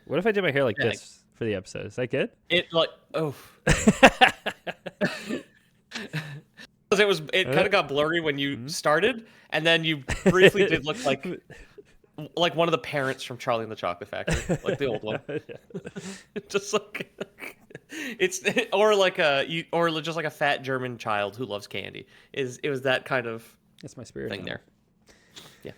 What if I did my hair like Yeah. this for the episode? Is that good? It like it kind of got blurry when you started, and then you briefly did look like one of the parents from Charlie and the Chocolate Factory, like the old one. Just like it's or just like a fat German child who loves candy. It was that kind of That's my spirit thing there. Yeah.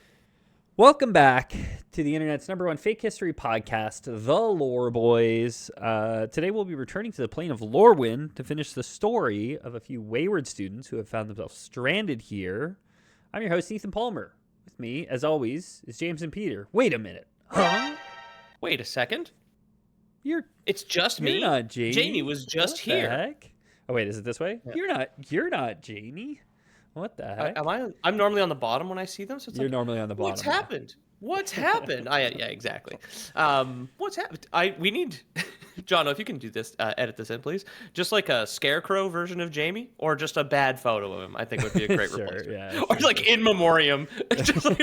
Welcome back to the internet's #1 fake history podcast, The Lore Boys. Today we'll be returning to the plane of Lorwyn to finish the story of a few wayward students who have found themselves stranded here. I'm your host, Ethan Palmer. With me, as always, is James and Peter. Wait a minute. Huh? Wait a second. It's just you're me. Not Jamie. Jamie was just what here. The heck? Oh wait, is it this way? Yeah. You're not Jamie. What the heck? I'm normally on the bottom when I see them. So it's you're normally on the bottom. What's happened? What's happened? Yeah, exactly. What's happened? We need Jonno, if you can do this, edit this in, please. Just like a scarecrow version of Jamie, or just a bad photo of him. I think would be a great sure, replacement. Yeah, or like in memoriam. Just like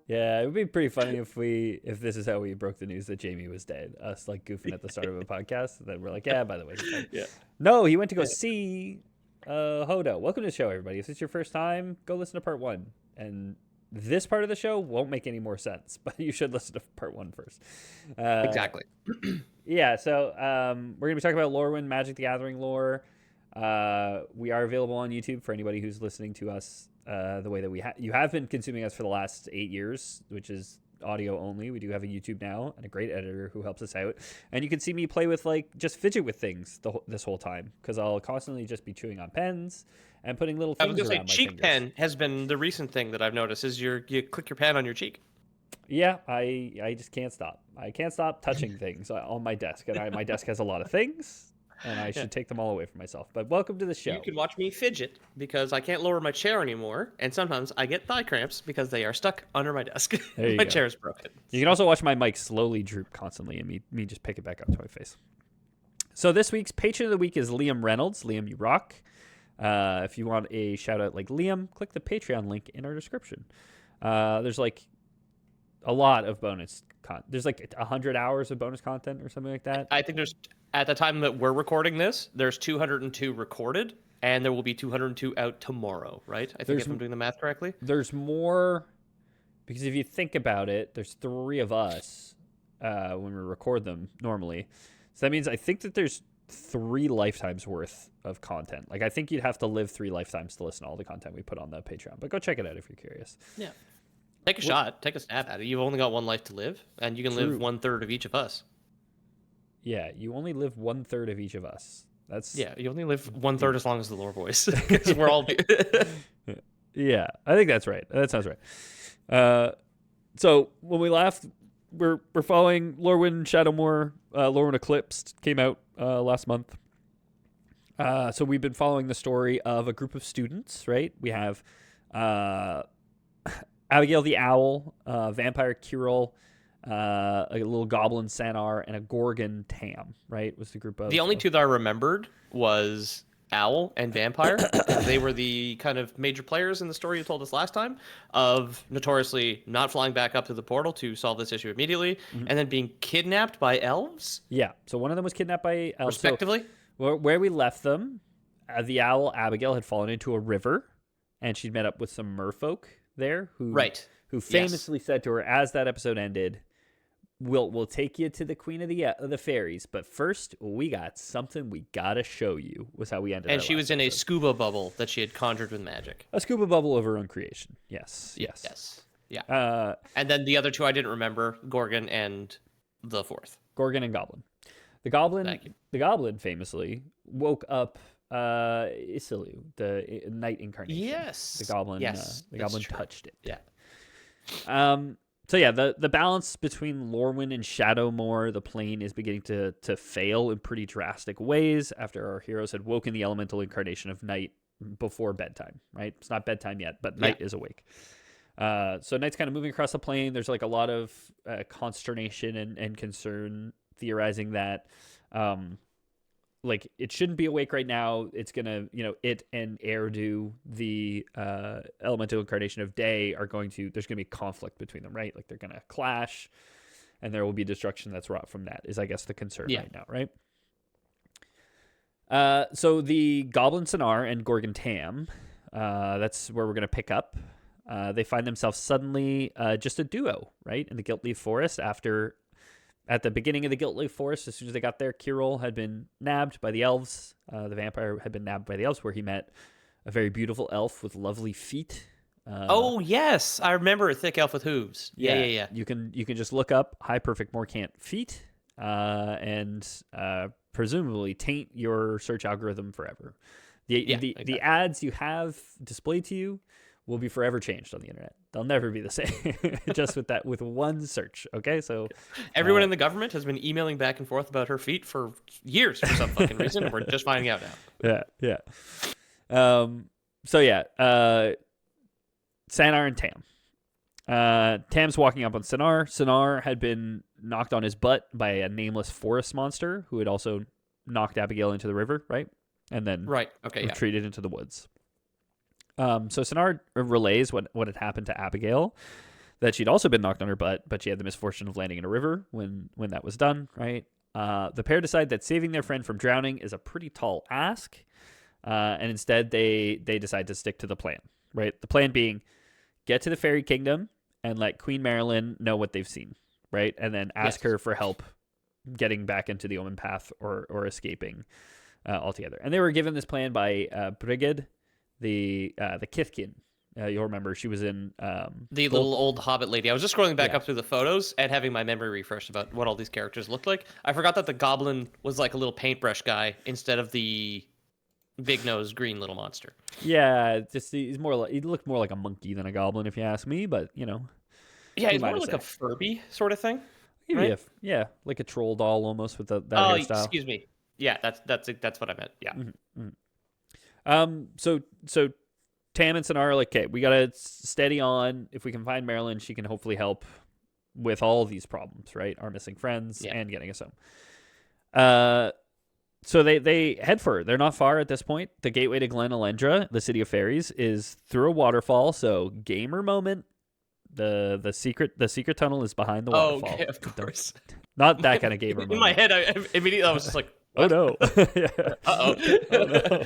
Yeah, it would be pretty funny if this is how we broke the news that Jamie was dead. Us like goofing at the start of a podcast, then we're like, yeah, by the way, yeah. No, he went to go see Hodo. Welcome to the show, everybody. If it's your first time, go listen to part 1. And this part of the show won't make any more sense, but you should listen to part 1 first. Exactly. Yeah, so we're gonna be talking about Lorwyn, Magic the Gathering lore. We are available on YouTube for anybody who's listening to us the way that you have been consuming us for the last 8 years, which is audio only. We do have a YouTube now and a great editor who helps us out. And you can see me play with just fidget with things this whole time, because I'll constantly just be chewing on pens and putting little things around my fingers. Cheek pen has been the recent thing that I've noticed is you click your pen on your cheek. Yeah, I just can't stop. I can't stop touching things on my desk. And my desk has a lot of things. And I should take them all away from myself. But welcome to the show. You can watch me fidget because I can't lower my chair anymore. And sometimes I get thigh cramps because they are stuck under my desk. My chair is broken. You can also watch my mic slowly droop constantly and me just pick it back up to my face. So this week's patron of the week is Liam Reynolds. Liam, you rock. If you want a shout out like Liam, click the Patreon link in our description. There's like a lot of bonus content. There's like 100 hours of bonus content or something like that. I think there's, at the time that we're recording this, there's 202 recorded, and there will be 202 out tomorrow, right? I think if I'm doing the math correctly. There's more, because if you think about it, there's 3 of us when we record them normally. So that means I think that there's 3 lifetimes worth of content. Like I think you'd have to live 3 lifetimes to listen to all the content we put on the Patreon. But go check it out if you're curious. Yeah. Take a shot. Take a stab at it. You've only got 1 life to live, and you can live 1/3 of each of us. Yeah, you only live 1/3 of each of us. You only live 1/3 as long as the Lore Boys, because we're all. Yeah, I think that's right. That sounds right. So when we left, we're following Lorwyn Shadowmoor. Lorwyn Eclipsed came out last month. So we've been following the story of a group of students. Right, we have Abigail the Owl, Vampire Kirill, a little Goblin Sanar, and a Gorgon Tam, right? Was the group of... The only 2 that I remembered was Owl and Vampire. They were the kind of major players in the story you told us last time of notoriously not flying back up to the portal to solve this issue immediately, and then being kidnapped by elves. Yeah, so one of them was kidnapped by elves. Respectively. So where we left them, the owl, Abigail, had fallen into a river, and she'd met up with some merfolk there who famously said to her, as that episode ended, we'll take you to the queen of the fairies, but first we got something we gotta show you, was how we ended. And she was in a scuba bubble that she had conjured with magic, a scuba bubble of her own creation. Yes Yeah. And then the other 2 I didn't remember, Gorgon and the 4th. Gorgon and Goblin. The goblin famously woke up Isilu, the night incarnation. Yes. The goblin. Yes. The goblin touched it. Yeah. So yeah, the balance between Lorwyn and Shadowmoor, the plane, is beginning to fail in pretty drastic ways after our heroes had woken the elemental incarnation of night before bedtime. Right? It's not bedtime yet, but night is awake. So night's kind of moving across the plane. There's like a lot of consternation and concern, theorizing that like it shouldn't be awake right now. It's gonna, it and Erdu, the elemental incarnation of day, there's gonna be conflict between them, right? Like they're gonna clash, and there will be destruction that's wrought from that. Is I guess the concern right now, right? So the Goblin Sonar and Gorgon Tam, that's where we're gonna pick up. They find themselves suddenly just a duo, right, in the Gilt-Leaf Forest. At the beginning of the Gilt-Leaf Forest, as soon as they got there, Kirill had been nabbed by the elves. The vampire had been nabbed by the elves, where he met a very beautiful elf with lovely feet. Oh yes, I remember a thick elf with hooves. Yeah. You can just look up high perfect Morcant feet, and presumably taint your search algorithm forever. The ads you have displayed to you will be forever changed on the internet. They'll never be the same. Just with one search. Okay, so everyone in the government has been emailing back and forth about her feet for years for some fucking reason, and we're just finding out now. Yeah. Sanar and Tam. Tam's walking up on Sanar. Sanar had been knocked on his butt by a nameless forest monster who had also knocked Abigail into the river, right? And then retreated into the woods. So Sanar relays what had happened to Abigail, that she'd also been knocked on her butt, but she had the misfortune of landing in a river when that was done, right? The pair decide that saving their friend from drowning is a pretty tall ask, and instead they decide to stick to the plan, right? The plan being get to the fairy kingdom and let Queen Marilyn know what they've seen, right? And then ask her for help getting back into the Omen Path or escaping altogether. And they were given this plan by Brigid, the Kithkin. You'll remember she was in the little old hobbit lady. I was just scrolling back up through the photos and having my memory refreshed about what all these characters looked like. I forgot that the goblin was like a little paintbrush guy instead of the big nosed green little monster. Yeah, just he looked more like a monkey than a goblin, if you ask me. But yeah, he's more like a Furby sort of thing. Right? Yeah, like a troll doll almost with that hairstyle. Excuse me. Yeah, that's what I meant. Yeah. Mm-hmm. So Tam and Sanar are like, okay, we gotta steady on. If we can find Marilyn, she can hopefully help with all these problems, right? Our missing friends and getting us home. So they head for her. They're not far at this point. The gateway to Glen Elendra, the city of fairies, is through a waterfall. So gamer moment. The secret tunnel is behind the waterfall. Oh, okay, of course. Not that kind of gamer moment. In my head, I immediately was just like, what? Oh no! Oh no!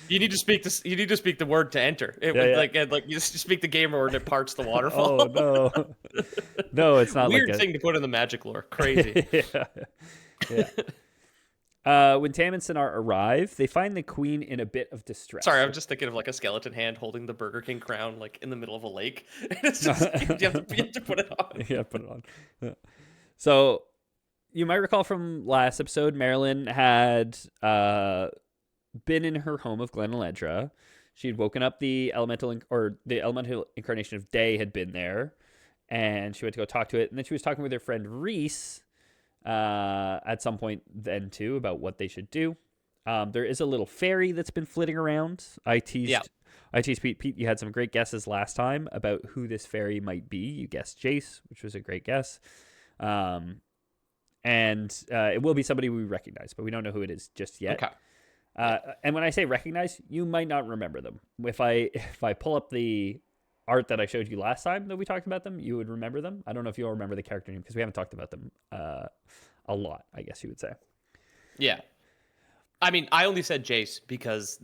You need to speak the word to enter. Like you just speak the gamer word, it parts the waterfall. Oh no! No, it's not. Weird thing to put in the magic lore. Crazy. When Tam and Sanar arrive, they find the queen in a bit of distress. Sorry, I'm just thinking of like a skeleton hand holding the Burger King crown, like in the middle of a lake. It's just, you have to put it on. Yeah, put it on. Yeah. So, you might recall from last episode, Marilyn had been in her home of Glen Elendra. She had woken up the elemental incarnation of Day had been there, and she went to go talk to it. And then she was talking with her friend Reese at some point then too about what they should do. There is a little fairy that's been flitting around. I teased Pete. You had some great guesses last time about who this fairy might be. You guessed Jace, which was a great guess. And it will be somebody we recognize, but we don't know who it is just yet. Okay. And when I say recognize, you might not remember them. If I pull up the art that I showed you last time that we talked about them, you would remember them. I don't know if you'll remember the character name because we haven't talked about them a lot, I guess you would say. Yeah. I mean, I only said Jace because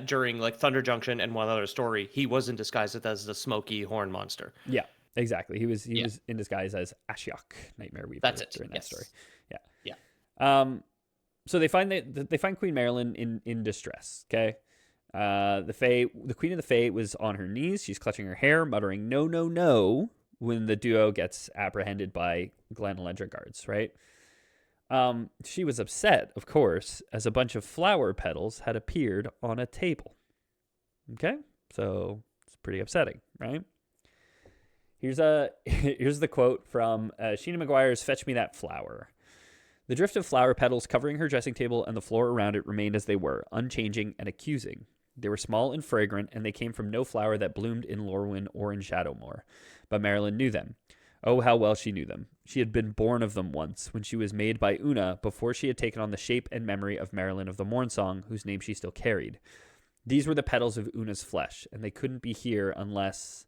during like Thunder Junction and one other story, he was in disguise as the smoky horn monster. Yeah, exactly. He was in disguise as Ashiok, Nightmare Weaver. That's it. During that story. Yeah. So they find Queen Marilyn in distress. Okay. The Queen of the Fae was on her knees. She's clutching her hair, muttering "No, no, no" when the duo gets apprehended by Glen Elendra guards. Right. She was upset, of course, as a bunch of flower petals had appeared on a table. Okay, so it's pretty upsetting, right? Here's the quote from Sheena Maguire's "Fetch Me That Flower." The drift of flower petals covering her dressing table and the floor around it remained as they were, unchanging and accusing. They were small and fragrant, and they came from no flower that bloomed in Lorwyn or in Shadowmoor. But Marilyn knew them. Oh, how well she knew them. She had been born of them once, when she was made by Una, before she had taken on the shape and memory of Marilyn of the Mornsong, whose name she still carried. These were the petals of Una's flesh, and they couldn't be here unless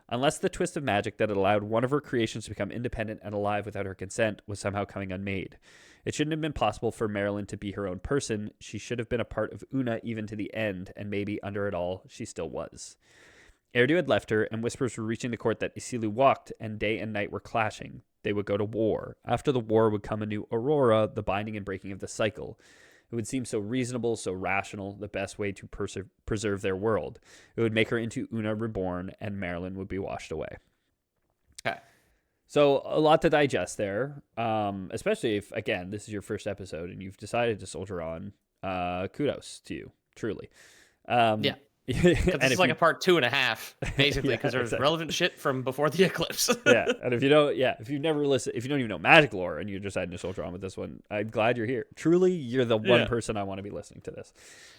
the twist of magic that had allowed one of her creations to become independent and alive without her consent was somehow coming unmade. It shouldn't have been possible for Marilyn to be her own person. She should have been a part of Una even to the end, and maybe under it all, she still was. Erdu had left her, and whispers were reaching the court that Isilu walked, and day and night were clashing. They would go to war. After the war would come a new Aurora, the binding and breaking of the cycle. It would seem so reasonable, so rational, the best way to preserve their world. It would make her into Una reborn, and Marilyn would be washed away. Okay. So a lot to digest there, especially if, again, this is your first episode and you've decided to soldier on. Kudos to you, truly. Yeah. This is like a part 2.5, basically, because there's exactly. relevant shit from before the eclipse. Yeah, and if you don't even know magic lore and you're deciding to soldier on with this one, I'm glad you're here. Truly, you're the one person I want to be listening to this.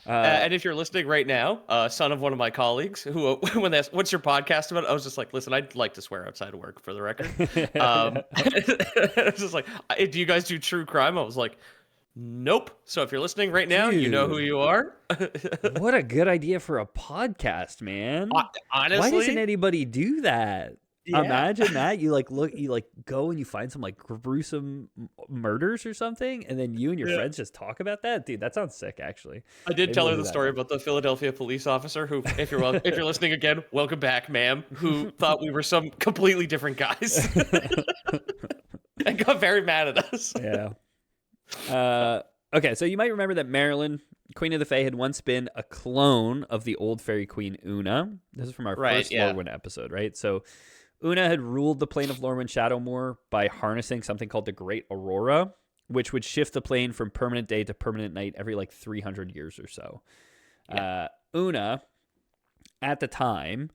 And if you're listening right now, son of one of my colleagues, who when they asked, what's your podcast about? I was just like, listen, I'd like to swear outside of work, for the record. I was just like, do you guys do true crime? I was like, nope. So if you're listening right now, you know who you are. What a good idea for a podcast, man. Honestly, why doesn't anybody do that? Yeah. Imagine that you go and you find some like gruesome murders or something, and then you and your friends just talk about that. Dude, that sounds sick. Actually, I did tell her the story about the Philadelphia police officer who, if you're listening again, welcome back, ma'am, who thought we were some completely different guys and got very mad at us. Yeah. Okay, so you might remember that Marilyn, Queen of the Fae, had once been a clone of the old fairy queen Una. This is from our first Lorwyn episode, right? So Una had ruled the plane of Lorwyn Shadowmoor by harnessing something called the Great Aurora, which would shift the plane from permanent day to permanent night every like 300 years or so. Yeah. Una, at the time,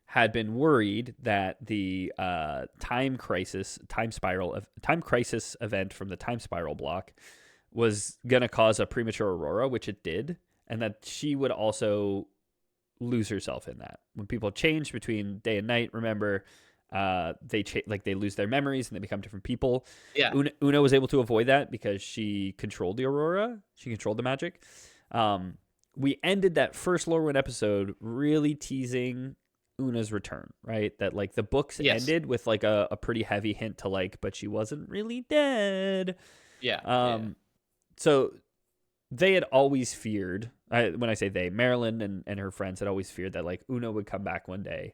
had been worried that the time crisis event from the time spiral block was going to cause a premature aurora, which it did, and that she would also lose herself in that. When people change between day and night, remember, they lose their memories and they become different people. Yeah. Una was able to avoid that because she controlled the aurora. She controlled the magic. We ended that first Lorwyn episode really teasing Una's return, right? That like the books ended with like a pretty heavy hint to like, but she wasn't really dead. Yeah. So they had always feared, when I say they, Marilyn and her friends had always feared that like Una would come back one day.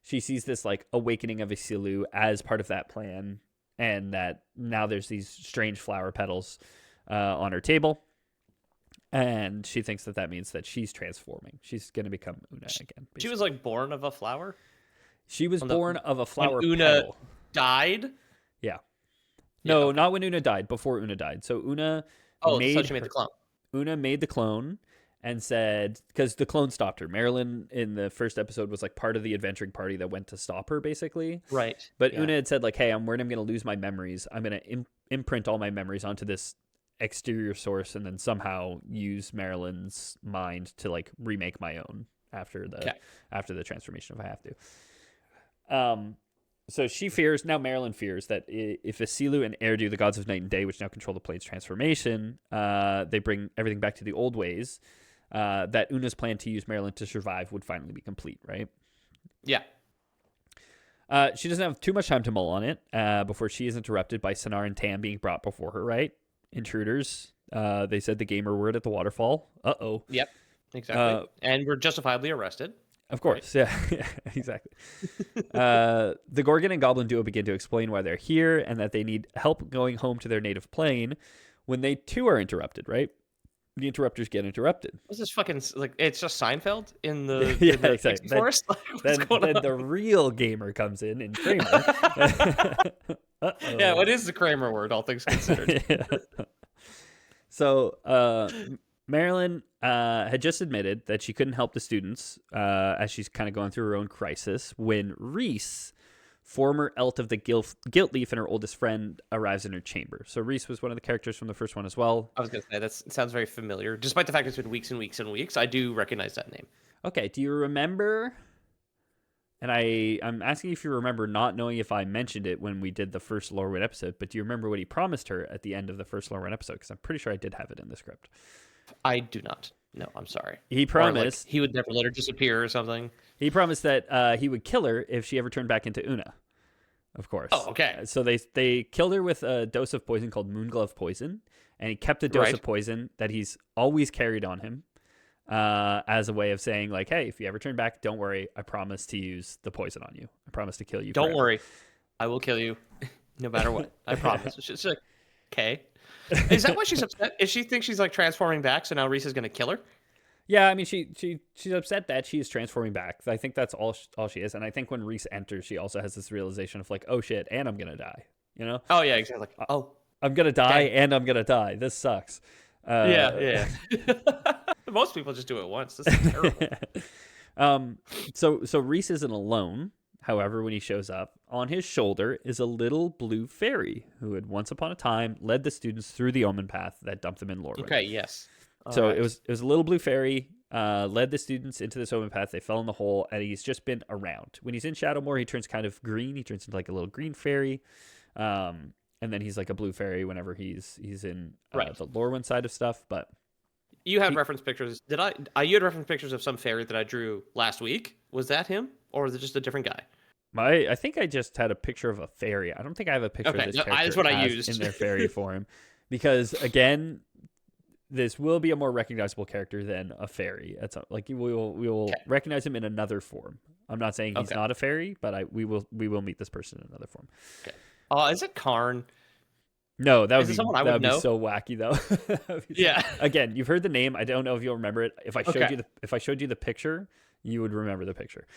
She sees this like awakening of Isilu as part of that plan, and that now there's these strange flower petals on her table. And she thinks that means that she's transforming. She's going to become Una again. Basically. She was like born of a flower? She was born of a flower Una petal. Died? Yeah. No, not when Una died. Before Una died. So Una made the clone. Una made the clone and said, because the clone stopped her. Marilyn in the first episode was like part of the adventuring party that went to stop her, basically. Right. But Una had said like, hey, I'm worried I'm going to lose my memories. I'm going to imprint all my memories onto this exterior source and then somehow use Marilyn's mind to like remake my own after the transformation if I have to. So Marilyn fears that if Isilu and Erdu, the gods of night and day, which now control the plane's transformation, they bring everything back to the old ways, that Una's plan to use Marilyn to survive would finally be complete, right? Yeah. She doesn't have too much time to mull on it before she is interrupted by Sonar and Tam being brought before her, right? Intruders. They said the gamer word at the waterfall. Uh-oh. Yep, exactly. And we're justifiably arrested. Of course, right? Yeah, exactly. The Gorgon and Goblin duo begin to explain why they're here and that they need help going home to their native plane when they too are interrupted, right? The interrupters get interrupted. What's this fucking, like, it's just Seinfeld in the, exactly. forest? Then the real gamer comes in Kramer. Yeah, what is the Kramer word, all things considered? Yeah. So, Marilyn had just admitted that she couldn't help the students as she's kind of going through her own crisis when Reese, former Elt of the Guilt Leaf and her oldest friend, arrives in her chamber. So Reese was one of the characters from the first one as well. I was going to say, that sounds very familiar. Despite the fact it's been weeks and weeks and weeks, I do recognize that name. Okay, do you remember and I'm asking if you remember, not knowing if I mentioned it when we did the first Lorwyn episode, but do you remember what he promised her at the end of the first Lorwyn episode? Because I'm pretty sure I did have it in the script. I do not. No, I'm sorry. He promised or, like, he would never let her disappear or something. He promised that he would kill her if she ever turned back into Una. Of course. Oh, okay. So they killed her with a dose of poison called Moonglove poison, and he kept a dose of poison that he's always carried on him, as a way of saying, like, hey, if you ever turn back, don't worry, I promise to use the poison on you. I promise to kill you. Don't worry, I will kill you, no matter what. I promise. She's like, okay. Is that why she's upset? Is she thinks she's like transforming back, so now Reese is gonna kill her? Yeah, I mean, she's upset that she is transforming back. I think that's all she is, and I think when Reese enters, she also has this realization of like, oh shit, and I'm gonna die. You know? Oh yeah, exactly. Like, oh, I'm gonna die, and I'm gonna die. This sucks. Yeah. Most people just do it once. This is terrible. So Reese isn't alone. However, when he shows up, on his shoulder is a little blue fairy who had once upon a time led the students through the Omen path that dumped them in Lorwyn. Okay, yes. So it was a little blue fairy, led the students into this Omen path. They fell in the hole, and he's just been around. When he's in Shadowmoor, he turns kind of green. He turns into like a little green fairy. And then he's like a blue fairy whenever he's in the Lorwyn side of stuff. But you had reference pictures. Did I? You had reference pictures of some fairy that I drew last week. Was that him, or was it just a different guy? I think I just had a picture of a fairy. I don't think I have a picture of this character that's what I used in their fairy form, because again, this will be a more recognizable character than a fairy. It's like we will recognize him in another form. I'm not saying he's not a fairy, but we will meet this person in another form. Okay. Is it Karn? No, that would be be so wacky though. Yeah. Again, you've heard the name. I don't know if you'll remember it. If I showed you the picture, you would remember the picture.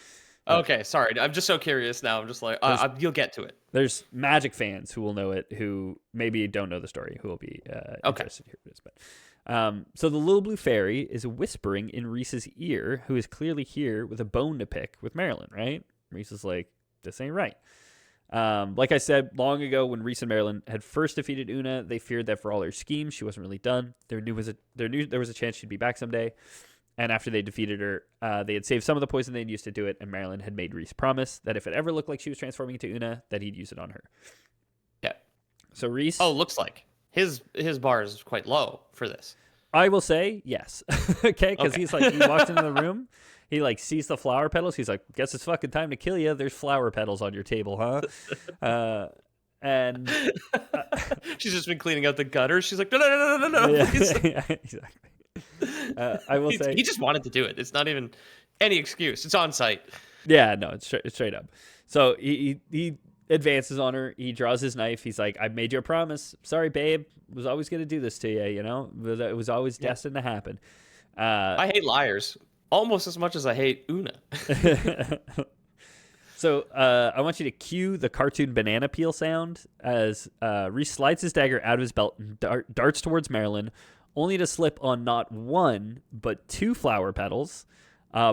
Okay, sorry. I'm just so curious now. I'm just like, you'll get to it. There's Magic fans who will know it, who maybe don't know the story, who will be interested to hear this. But so the little blue fairy is whispering in Reese's ear, who is clearly here with a bone to pick with Marilyn, right? Reese is like, this ain't right. Like I said long ago, when Reese and Marilyn had first defeated Una, they feared that for all her schemes, she wasn't really done. They knew there was a chance she'd be back someday. And after they defeated her, they had saved some of the poison they'd used to do it, and Marilyn had made Reese promise that if it ever looked like she was transforming into Una, that he'd use it on her. Yeah. So Reese... Oh, looks like. His bar is quite low for this. I will say yes. Okay? Because he's like, he walks into the room, he like sees the flower petals, he's like, guess it's fucking time to kill you. There's flower petals on your table, huh? And... she's just been cleaning out the gutters. She's like, no. Yeah, exactly. I will say he just wanted to do it. It's not even any excuse. It's on site. Yeah, no, it's straight up. So he advances on her. He draws his knife. He's like, I made you a promise. Sorry, babe. Was always going to do this to you, you know? It was always destined to happen. I hate liars almost as much as I hate Una. So I want you to cue the cartoon banana peel sound as Reese slides his dagger out of his belt and darts towards Marilyn, only to slip on not one, but two flower petals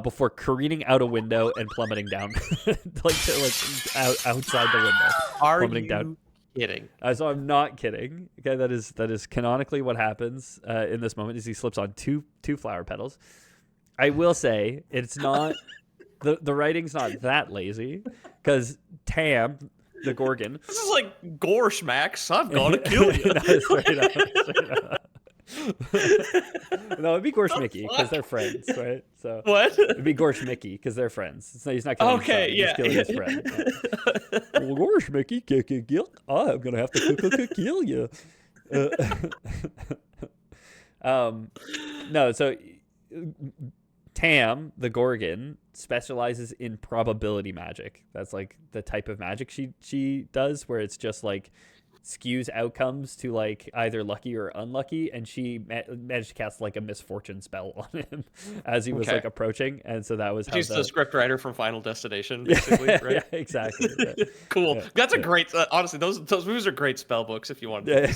before careening out a window and plummeting down, outside the window. Are you kidding? So I'm not kidding. Okay, that is canonically what happens in this moment. Is he slips on two flower petals. I will say it's not the writing's not that lazy, because Tam, the Gorgon. This is like Gorsh, Max. I'm gonna kill you. No, straight up. No, it'd be Gorsh Mickey because they're friends, right? So what? It'd be Gorsh Mickey because they're friends. He's not killing himself. He's killing his friend. Yeah. Well, Gorsh Mickey, I'm gonna have to kill you. No, so Tam, the Gorgon, specializes in probability magic. That's like the type of magic she does, where it's just like skews outcomes to like either lucky or unlucky, and she managed to cast like a misfortune spell on him as he was like approaching, and so that was how she's the script writer from Final Destination, basically. Right? Yeah, exactly. Yeah. Cool. Yeah. That's a great. Honestly, those movies are great spell books if you want to.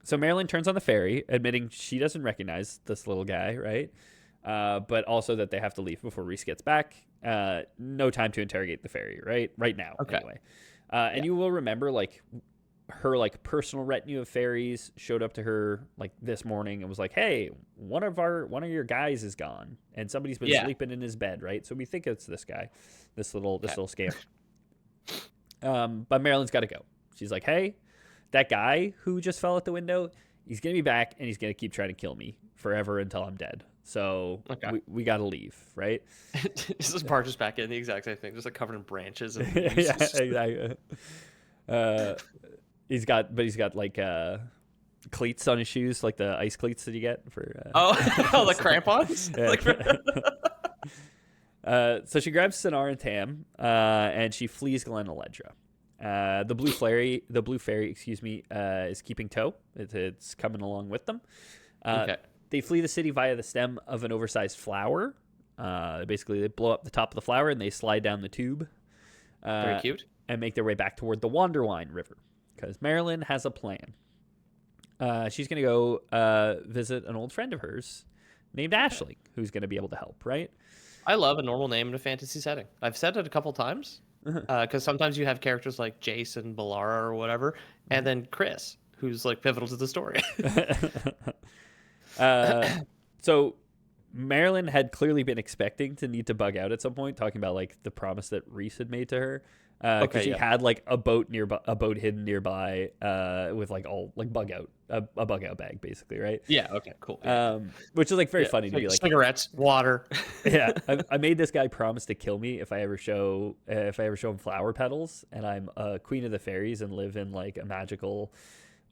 So Marilyn turns on the fairy, admitting she doesn't recognize this little guy, right? But also that they have to leave before Reese gets back. No time to interrogate the fairy, right? Right now, anyway. And you will remember, like, her like personal retinue of fairies showed up to her like this morning and was like, "Hey, one of your guys is gone, and somebody's been sleeping in his bed, right?" So we think it's this guy, this little scamp. But Marilyn's got to go. She's like, "Hey, that guy who just fell out the window, he's gonna be back, and he's gonna keep trying to kill me forever until I'm dead. So we got to leave, right?" Just barges back in, the exact same thing, just like covered in branches and yeah, exactly. He's got like cleats on his shoes, like the ice cleats that you get for the crampons. So she grabs Sinar and Tam, and she flees Glen Eledra. The blue fairy, is keeping tow. It's coming along with them. They flee the city via the stem of an oversized flower. Basically, they blow up the top of the flower and they slide down the tube. Very cute. And make their way back toward the Wanderwine River, because Marilyn has a plan. She's going to go visit an old friend of hers named Aisling, who's going to be able to help, right? I love a normal name in a fantasy setting. I've said it a couple times, because sometimes you have characters like Jason, Balara, or whatever, and then Chris, who's like pivotal to the story. So Marilyn had clearly been expecting to need to bug out at some point, talking about like the promise that Reese had made to her. Because she had like a boat hidden nearby, with like all like a bug out bag, basically, right? Yeah. Okay. Cool. Which is like very funny to be like cigarettes, water. Yeah, I made this guy promise to kill me if I ever show him flower petals, and I'm a queen of the fairies and live in like a magical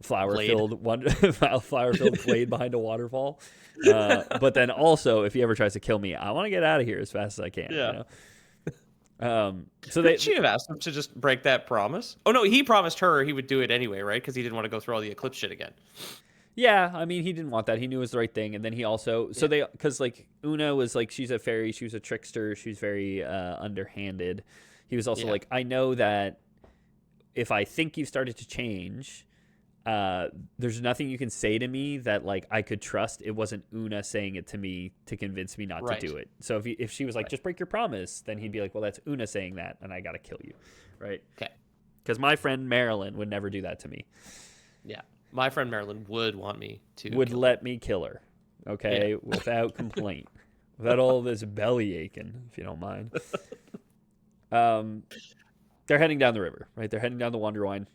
flower-filled glade behind a waterfall. But then also, if he ever tries to kill me, I want to get out of here as fast as I can. Yeah. You know? So she have asked him to just break that promise. Oh no, he promised her he would do it anyway, right? Because he didn't want to go through all the Eclipse shit again. Yeah, I mean, he didn't want that. He knew it was the right thing, and then he also because like Una was like, she's a fairy, she was a trickster, she's very underhanded. He was also like, I know that if I think you've started to change, there's nothing you can say to me that like I could trust. It wasn't Una saying it to me to convince me not to do it. So if she was like, just break your promise, then he'd be like, well, that's Una saying that, and I gotta kill you, right? Okay. Because my friend Marilyn would never do that to me. Yeah, my friend Marilyn would want me to. Would let me kill her, okay, without complaint, without all this belly aching, if you don't mind. They're heading down the river, right? They're heading down the Wanderwine.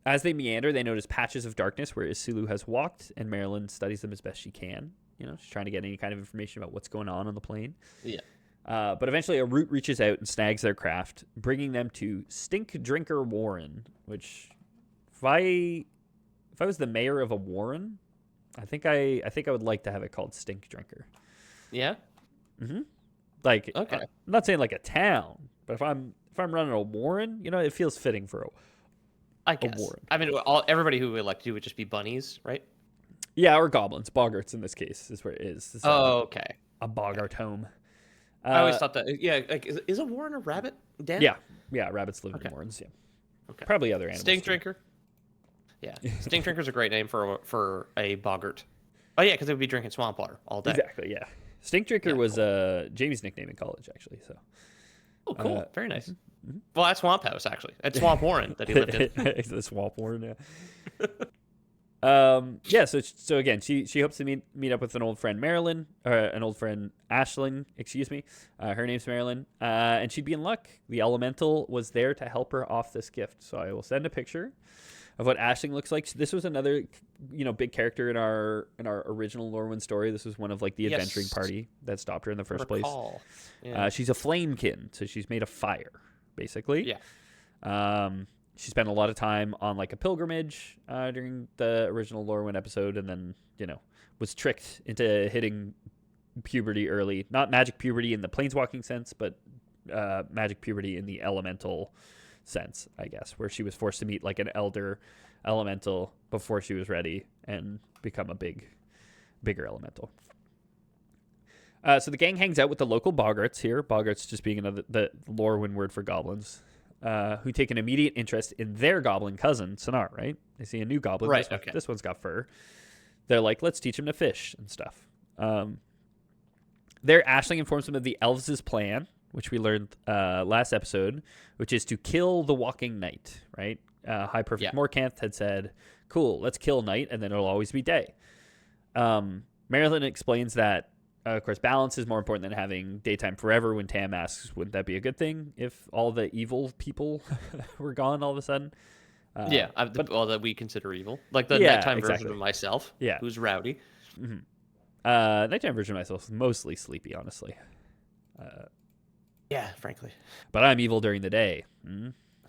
As they meander, they notice patches of darkness where Isulu has walked, and Marilyn studies them as best she can. You know, she's trying to get any kind of information about what's going on the plane. Yeah. But eventually a root reaches out and snags their craft, bringing them to Stink Drinker Warren, which if I was the mayor of a warren, I think I would like to have it called Stink Drinker. Yeah? Mm-hmm. Like, okay. I'm not saying like a town, but if I'm running a warren, you know, it feels fitting for I guess. I mean, everybody who would like to do would just be bunnies, right? Yeah, or goblins. Boggarts in this case is where it is. Okay. A boggart home. I always thought that. Yeah, like, is a warren a rabbit den? Yeah. Rabbits live in warrens. Yeah. Okay. Probably other animals. Stink Drinker. Yeah, Stink Drinker's a great name for a boggart. Oh yeah, because it would be drinking swamp water all day. Exactly. Yeah. Stink Drinker was Jamie's nickname in college, actually. So. Oh, cool. Very nice. Mm-hmm. Well, that's Swamp House, actually. That's Swamp Warren that he lived in. The Swamp Warren, yeah. So again, she hopes to meet up with an old friend Marilyn, or an old friend Aisling, excuse me. Her name's Marilyn, and she'd be in luck. The elemental was there to help her off this gift. So I will send a picture of what Aisling looks like. This was another, big character in our original Lorwyn story. This was one of like the adventuring party that stopped her in the first place. Yeah. She's a flamekin, so she's made of fire, basically. Yeah. She spent a lot of time on like a pilgrimage during the original Lorwyn episode, and then was tricked into hitting puberty early. Not magic puberty in the planeswalking sense, but magic puberty in the elemental sense, I guess, where she was forced to meet like an elder elemental before she was ready and become a bigger elemental. So the gang hangs out with the local boggarts here. Boggarts just being the Lorwyn word for goblins, who take an immediate interest in their goblin cousin, Sinar, right? They see a new goblin. Right, this one's got fur. They're like, let's teach him to fish and stuff. There, Aisling informs them of the elves' plan, which we learned last episode, which is to kill the Walking Knight, right? High Perfect Yeah. Morkanth had said, cool, let's kill night, and then it'll always be day. Marilyn explains that, of course, balance is more important than having daytime forever. When Tam asks, wouldn't that be a good thing if all the evil people were gone all of a sudden? All that we consider evil. Like the Yeah, nighttime exactly. version of myself, Yeah. who's rowdy. Nighttime version of myself is mostly sleepy, honestly. Yeah, frankly. But I'm evil during the day.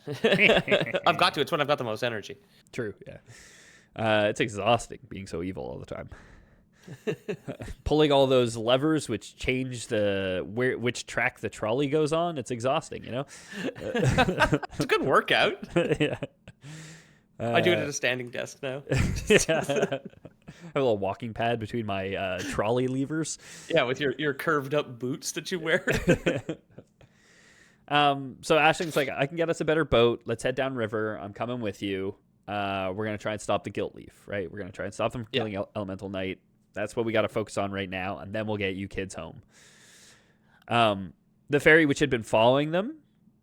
I've got to. It's when I've got the most energy. True, yeah. It's exhausting being so evil all the time. Pulling all those levers which change which track the trolley goes on, it's exhausting, you know? It's a good workout. Yeah. I do it at a standing desk now. Yeah. I have a little walking pad between my trolley levers. Yeah, with your curved up boots that you wear. So Ashling's like, I can get us a better boat. Let's head downriver. I'm coming with you. We're going to try and stop the Guilt Leaf, right? We're going to try and stop them from killing Elemental Knight. That's what we got to focus on right now, and then we'll get you kids home. The fairy, which had been following them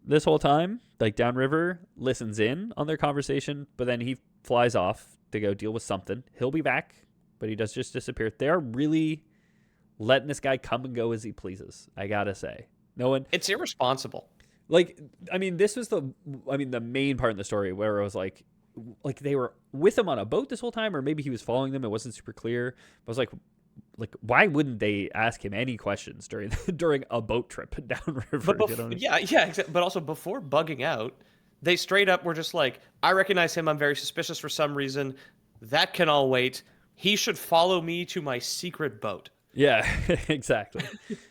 this whole time, like downriver, listens in on their conversation, but then he flies off to go deal with something. He'll be back, but he does just disappear. They're really letting this guy come and go as he pleases, I gotta say. No one. It's irresponsible. Like, I mean, this was the main part of the story where it was like they were with him on a boat this whole time, or maybe he was following them. It wasn't super clear. But I was like, why wouldn't they ask him any questions during a boat trip downriver? But also before bugging out, they straight up were just like, I recognize him. I'm very suspicious for some reason. That can all wait. He should follow me to my secret boat. Yeah, exactly.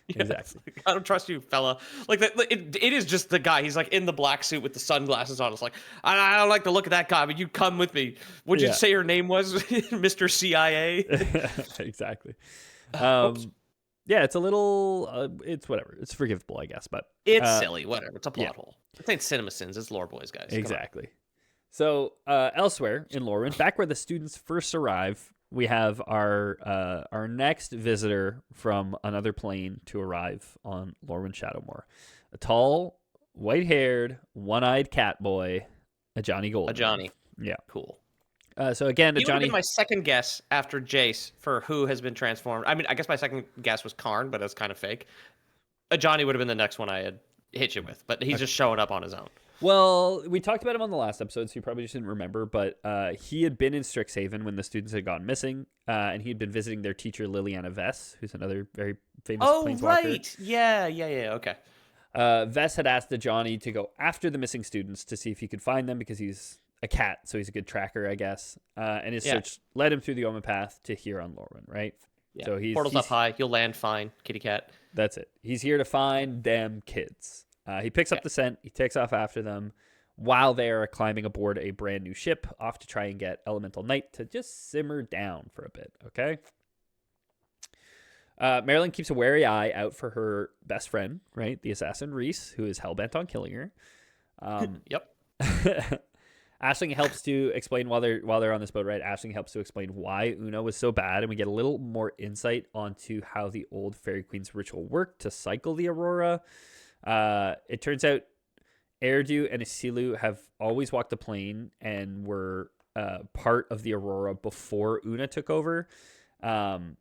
Exactly. I don't trust you, fella. Like it is just the guy. He's like in the black suit with the sunglasses on. It's like, I don't like the look of that guy, but you come with me. What'd you say your name was, Mr. CIA? Exactly. Yeah, it's a little. It's whatever. It's forgivable, I guess. But it's silly. Whatever. It's a plot hole. It ain't Cinema Sins. It's Lore Boys, guys. Exactly. So elsewhere in Lorwyn, back where the students first arrive, we have our next visitor from another plane to arrive on Lorwyn Shadowmoor. A tall, white-haired, one-eyed cat boy, a Johnny Gold. A Johnny. Yeah. Cool. So again, He would have Johnny. been my second guess after Jace for who has been transformed. I mean, I guess my second guess was Karn, but that's kind of fake. A Johnny would have been the next one I had hit you with, but he's just showing up on his own. Well, we talked about him on the last episode, so you probably just didn't remember, but he had been in Strixhaven when the students had gone missing, and he had been visiting their teacher, Liliana Vess, who's another very famous planeswalker. Right. Yeah, okay. Vess had asked the Johnny to go after the missing students to see if he could find them because he's a cat, so he's a good tracker, I guess. And his search led him through the Omen Path to here on Lorwyn, right? Yeah. So Portal's up high. You'll land fine, kitty cat. That's it. He's here to find them kids. He picks up the scent. He takes off after them while they are climbing aboard a brand new ship off to try and get Elemental Knight to just simmer down for a bit, okay? Marilyn keeps a wary eye out for her best friend, right? The assassin Reese, who is hellbent on killing her. Yep. Aisling helps to explain while they're on this boat, right? Aisling helps to explain why Una was so bad, and we get a little more insight onto how the old Fairy Queen's ritual worked to cycle the Aurora. It turns out Erdu and Isilu have always walked the plane and were part of the Aurora before Una took over, kind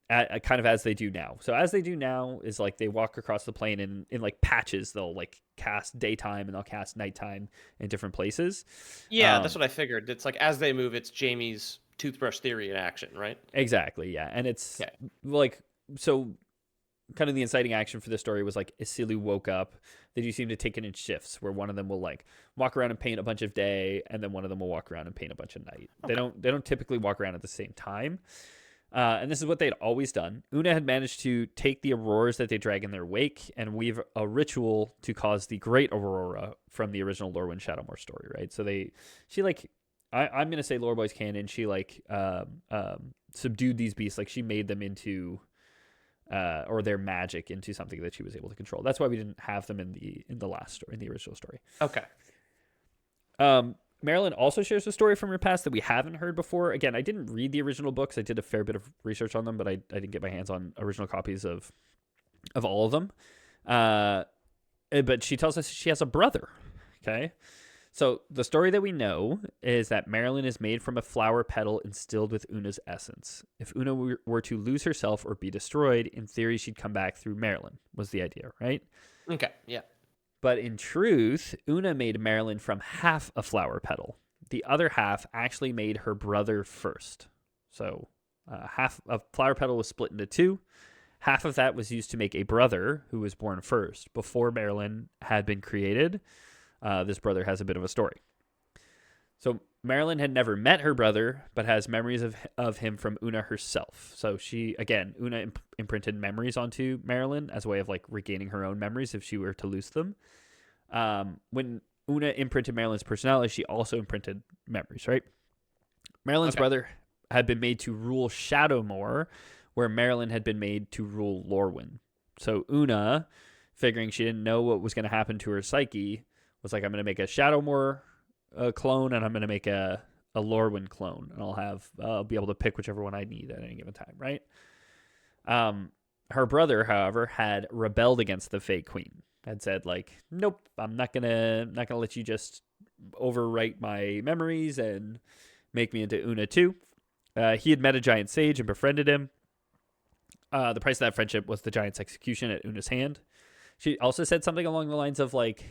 of as they do now. So as they do now is like they walk across the plane in like patches. They'll like cast daytime and they'll cast nighttime in different places. Yeah, that's what I figured. It's like as they move, it's Jamie's toothbrush theory in action, right? Exactly, yeah. And it's like, so kind of the inciting action for the story was like Isilu woke up. They do seem to take it in shifts where one of them will like walk around and paint a bunch of day, and then one of them will walk around and paint a bunch of night. Okay. They don't typically walk around at the same time. And this is what they'd always done. Una had managed to take the auroras that they drag in their wake and weave a ritual to cause the Great Aurora from the original Lorwyn Shadowmoor story, right? So I'm going to say Lore Boys canon, she like subdued these beasts, like she made them into or their magic into something that she was able to control. That's why we didn't have them in the last story, in the original story. Okay. Marilyn also shares a story from her past that we haven't heard before. Again, I didn't read the original books. I did a fair bit of research on them, but I didn't get my hands on original copies of all of them. But she tells us she has a brother. Okay. So the story that we know is that Marilyn is made from a flower petal instilled with Una's essence. If Una were to lose herself or be destroyed, in theory, she'd come back through Marilyn, was the idea, right? Okay, yeah. But in truth, Una made Marilyn from half a flower petal. The other half actually made her brother first. So half a flower petal was split into two. Half of that was used to make a brother who was born first. Before Marilyn had been created, this brother has a bit of a story. So Marilyn had never met her brother, but has memories of him from Una herself. So Una imprinted memories onto Marilyn as a way of like regaining her own memories if she were to lose them. When Una imprinted Marilyn's personality, she also imprinted memories, right? Marilyn's brother had been made to rule Shadowmoor, where Marilyn had been made to rule Lorwyn. So Una, figuring she didn't know what was going to happen to her psyche, was like, I'm going to make a Shadowmoor clone, and I'm going to make a Lorwyn clone, and I'll be able to pick whichever one I need at any given time, right? Her brother, however, had rebelled against the Fey Queen. Had said like, nope, I'm not gonna let you just overwrite my memories and make me into Una too. He had met a giant sage and befriended him. The price of that friendship was the giant's execution at Una's hand. She also said something along the lines of like,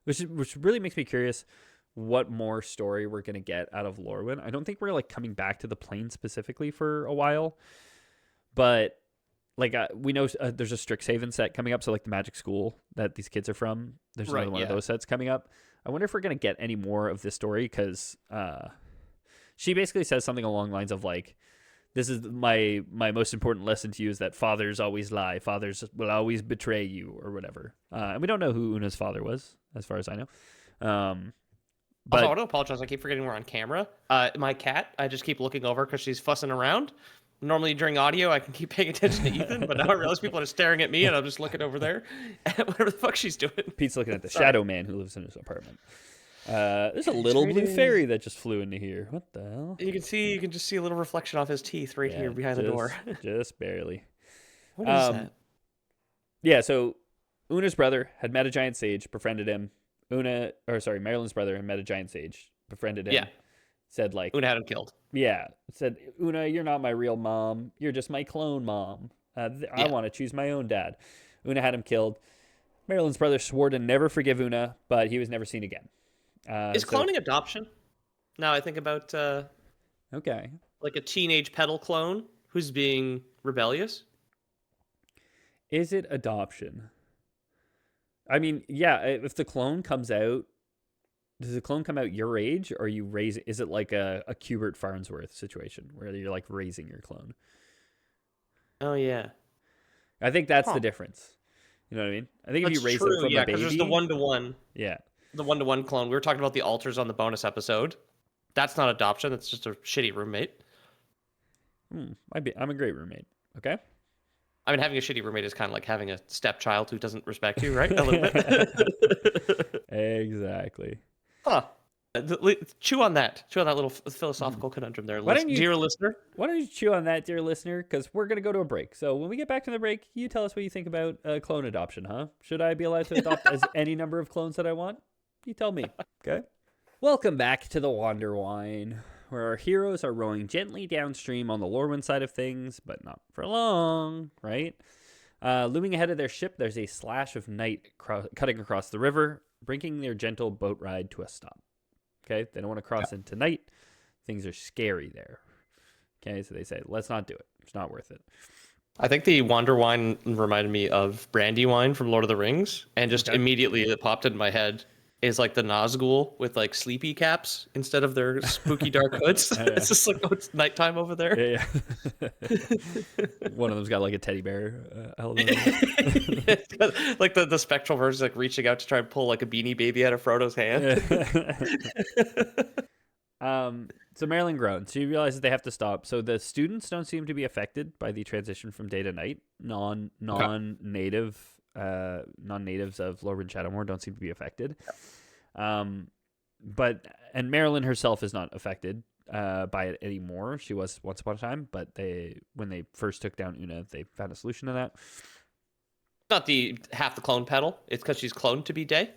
which really makes me curious what more story we're gonna get out of Lorwyn. I don't think we're like coming back to the plane specifically for a while, but like we know there's a Strixhaven set coming up, so like the magic school that these kids are from, there's another one of those sets coming up. I wonder if we're gonna get any more of this story, because she basically says something along the lines of like, this is my most important lesson to you, is that fathers always lie, fathers will always betray you, or whatever. And we don't know who Una's father was, as far as I know. But also, I want to apologize, I keep forgetting we're on camera. My cat, I just keep looking over because she's fussing around. Normally during audio, I can keep paying attention to Ethan, but now I realize people are staring at me, and I'm just looking over there at whatever the fuck she's doing. Pete's looking at the shadow man who lives in his apartment. There's a little blue fairy that just flew into here. What the hell? You can just see a little reflection off his teeth right here behind the door. Just barely. What is that? Yeah, so Una's brother had met a giant sage, befriended him. Marilyn's brother had met a giant sage, befriended him. Yeah. Said like, Una had him killed. Yeah. Said, Una, you're not my real mom. You're just my clone mom. I want to choose my own dad. Una had him killed. Marilyn's brother swore to never forgive Una, but he was never seen again. Is cloning adoption? Now I think about like a teenage petal clone who's being rebellious. Is it adoption? I mean, yeah, if the clone comes out, does the clone come out your age, or you raise? Is it like a Cubert Farnsworth situation where you're like raising your clone? Oh yeah, I think that's the difference. You know what I mean? I think if you raise it from a baby, because there's the 1-to-1. Yeah, the 1-to-1 clone. We were talking about the alters on the bonus episode. That's not adoption. That's just a shitty roommate. I'm a great roommate. Okay. I mean, having a shitty roommate is kind of like having a stepchild who doesn't respect you, right? A little bit. Exactly. Huh. Chew on that. Chew on that little philosophical conundrum there, dear listener. Why don't you chew on that, dear listener? Because we're going to go to a break. So when we get back from the break, you tell us what you think about clone adoption, huh? Should I be allowed to adopt as any number of clones that I want? You tell me. Okay. Welcome back to the Wander Wine, where our heroes are rowing gently downstream on the Lorwyn side of things, but not for long, right? Looming ahead of their ship, there's a slash of night cutting across the river, bringing their gentle boat ride to a stop. Okay, they don't want to cross into night. Things are scary there. Okay, so they say, let's not do it. It's not worth it. I think the Wander Wine reminded me of Brandywine from Lord of the Rings, and just immediately it popped into my head is like the Nazgul with like sleepy caps instead of their spooky dark hoods. It's just like, oh, it's nighttime over there. Yeah. One of them's got like a teddy bear. Like the spectral version, like reaching out to try and pull like a Beanie Baby out of Frodo's hand. So Marilyn groans. She realizes they have to stop. So the students don't seem to be affected by the transition from day to night. Non-natives of Lorwyn Shadowmoor don't seem to be affected. But Marilyn herself is not affected by it anymore. She was once upon a time, but when they first took down Una, they found a solution to that. Not the half the clone petal. It's because she's cloned to be day.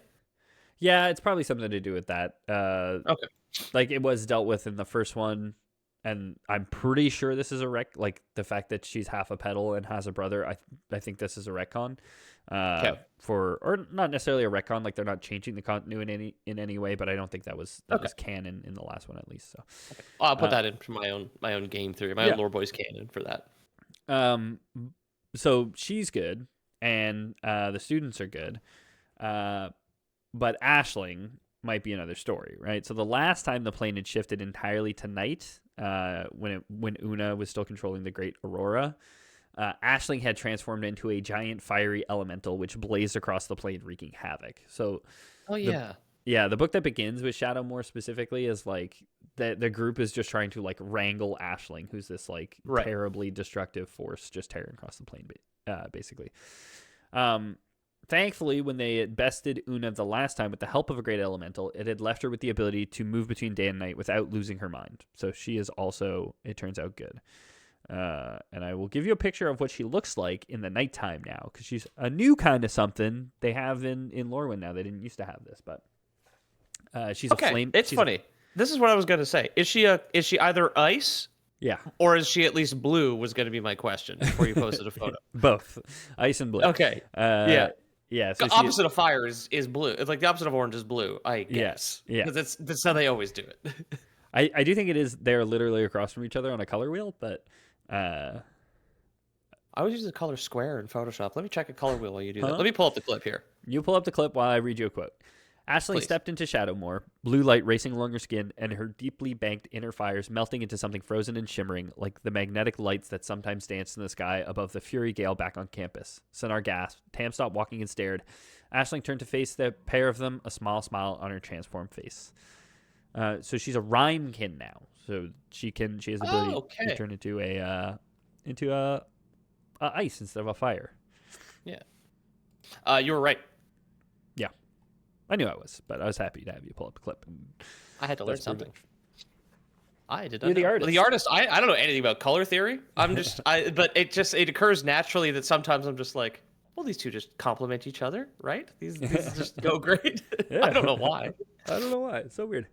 Yeah, it's probably something to do with that. Okay. Like it was dealt with in the first one, and I'm pretty sure this is a like the fact that she's half a petal and has a brother. I think this is a retcon, Okay. or not necessarily a retcon. Like they're not changing the continuity in any way, but I don't think that was Okay. canon in the last one at least. So I'll put that in for my own game theory, my own lore boys canon for that. So she's good, and the students are good, but Aisling might be another story, right? So the last time the plane had shifted entirely to night, when Una was still controlling the Great Aurora, Aisling had transformed into a giant fiery elemental which blazed across the plane, wreaking havoc. So, the book that begins with Shadowmoor specifically is like the group is just trying to like wrangle Aisling, who's this like terribly destructive force just tearing across the plane, basically. Thankfully, when they had bested Una the last time with the help of a great elemental, it had left her with the ability to move between day and night without losing her mind. So she is also, it turns out, good. And I will give you a picture of what she looks like in the nighttime now, because she's a new kind of something they have in Lorwyn now. They didn't used to have this, but she's a flame. It's funny. This is what I was going to say. Is she either ice? Yeah. Or is she at least blue? Was going to be my question before you posted a photo. Both, ice and blue. Okay. Yeah. Yeah. So the opposite of fire is blue. It's like the opposite of orange is blue, I guess. Yeah. Because that's how they always do it. I do think it is. They're literally across from each other on a color wheel, but I always use the color square in Photoshop. Let me check a color wheel while you do that. Let me pull up the clip here. You pull up the clip while I read you a quote. Aisling stepped into Shadowmoor, blue light racing along her skin, and her deeply banked inner fires melting into something frozen and shimmering, like the magnetic lights that sometimes dance in the sky above the fury gale back on campus. Sonar gasped. Tam stopped walking and stared. Aisling turned to face the pair of them, a small smile on her transformed face. So she's a Rhymekin now. So she has the ability to turn into a ice instead of a fire. Yeah. You were right. Yeah. I knew I was, but I was happy to have you pull up the clip. And I had to learn something. I did not You're know. the artist. The artist, I don't know anything about color theory. I'm just but it occurs naturally that sometimes I'm just like, well, these two just complement each other, right? These just go great. Yeah. I don't know why. I don't know why. It's so weird.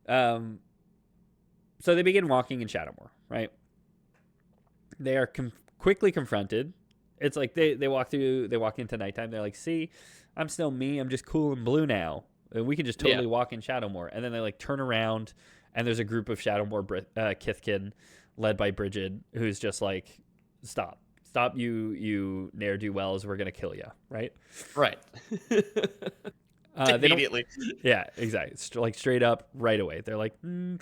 So they begin walking in Shadowmoor, right? They are quickly confronted. It's like they walk into nighttime. They're like, see, I'm still me. I'm just cool and blue now. And we can just totally walk in Shadowmoor. And then they like turn around, and there's a group of Shadowmoor Kithkin led by Bridget, who's just like, stop, you ne'er-do-wells. We're going to kill you, right? Right. Immediately. Yeah, exactly. Like straight up right away. They're like, no.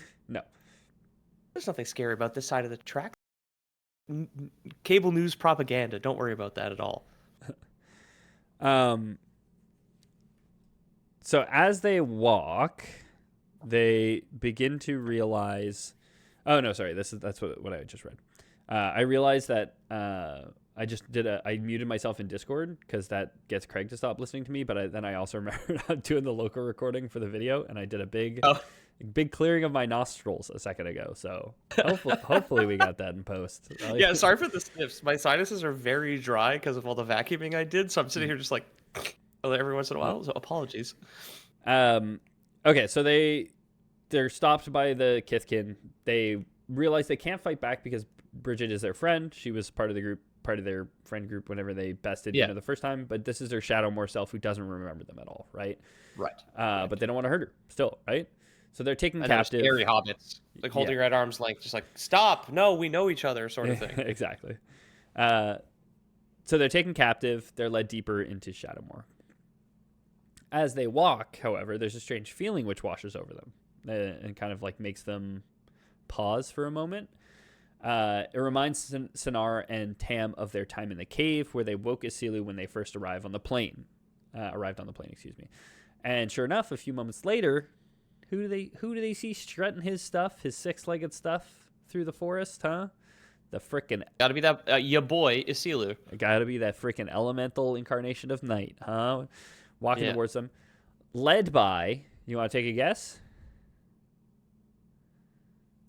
There's nothing scary about this side of the track. Cable news propaganda. Don't worry about that at all. So as they walk, they begin to realize. Oh no, sorry. That's what I just read. I realized that I muted myself in Discord because that gets Craig to stop listening to me. But then I also remembered I'm doing the local recording for the video, and I did a big clearing of my nostrils a second ago. So hopefully we got that in post. Yeah, sorry for the sniffs. My sinuses are very dry because of all the vacuuming I did. So I'm sitting here just like every once in a while. So apologies. Okay, so they're stopped by the Kithkin. They realize they can't fight back because Bridget is their friend. She was part of the group, part of their friend group whenever they bested Una the first time. But this is their Shadowmoor self who doesn't remember them at all, right? Right. But they don't want to hurt her still, right? So they're taken captive. Scary hobbits, like holding her at arm's length, just like, stop, no, we know each other, sort of thing. Exactly. So they're taken captive. They're led deeper into Shadowmoor. As they walk, however, there's a strange feeling which washes over them and kind of like makes them pause for a moment. It reminds Sonar and Tam of their time in the cave where they woke Isilu when they first arrived on the plane. And sure enough, a few moments later, who do they see strutting his stuff, his six-legged stuff through the forest, huh? The frickin' Gotta be that your boy Isilu. Gotta be that frickin' elemental incarnation of night, huh? Walking towards them, led by, you want to take a guess?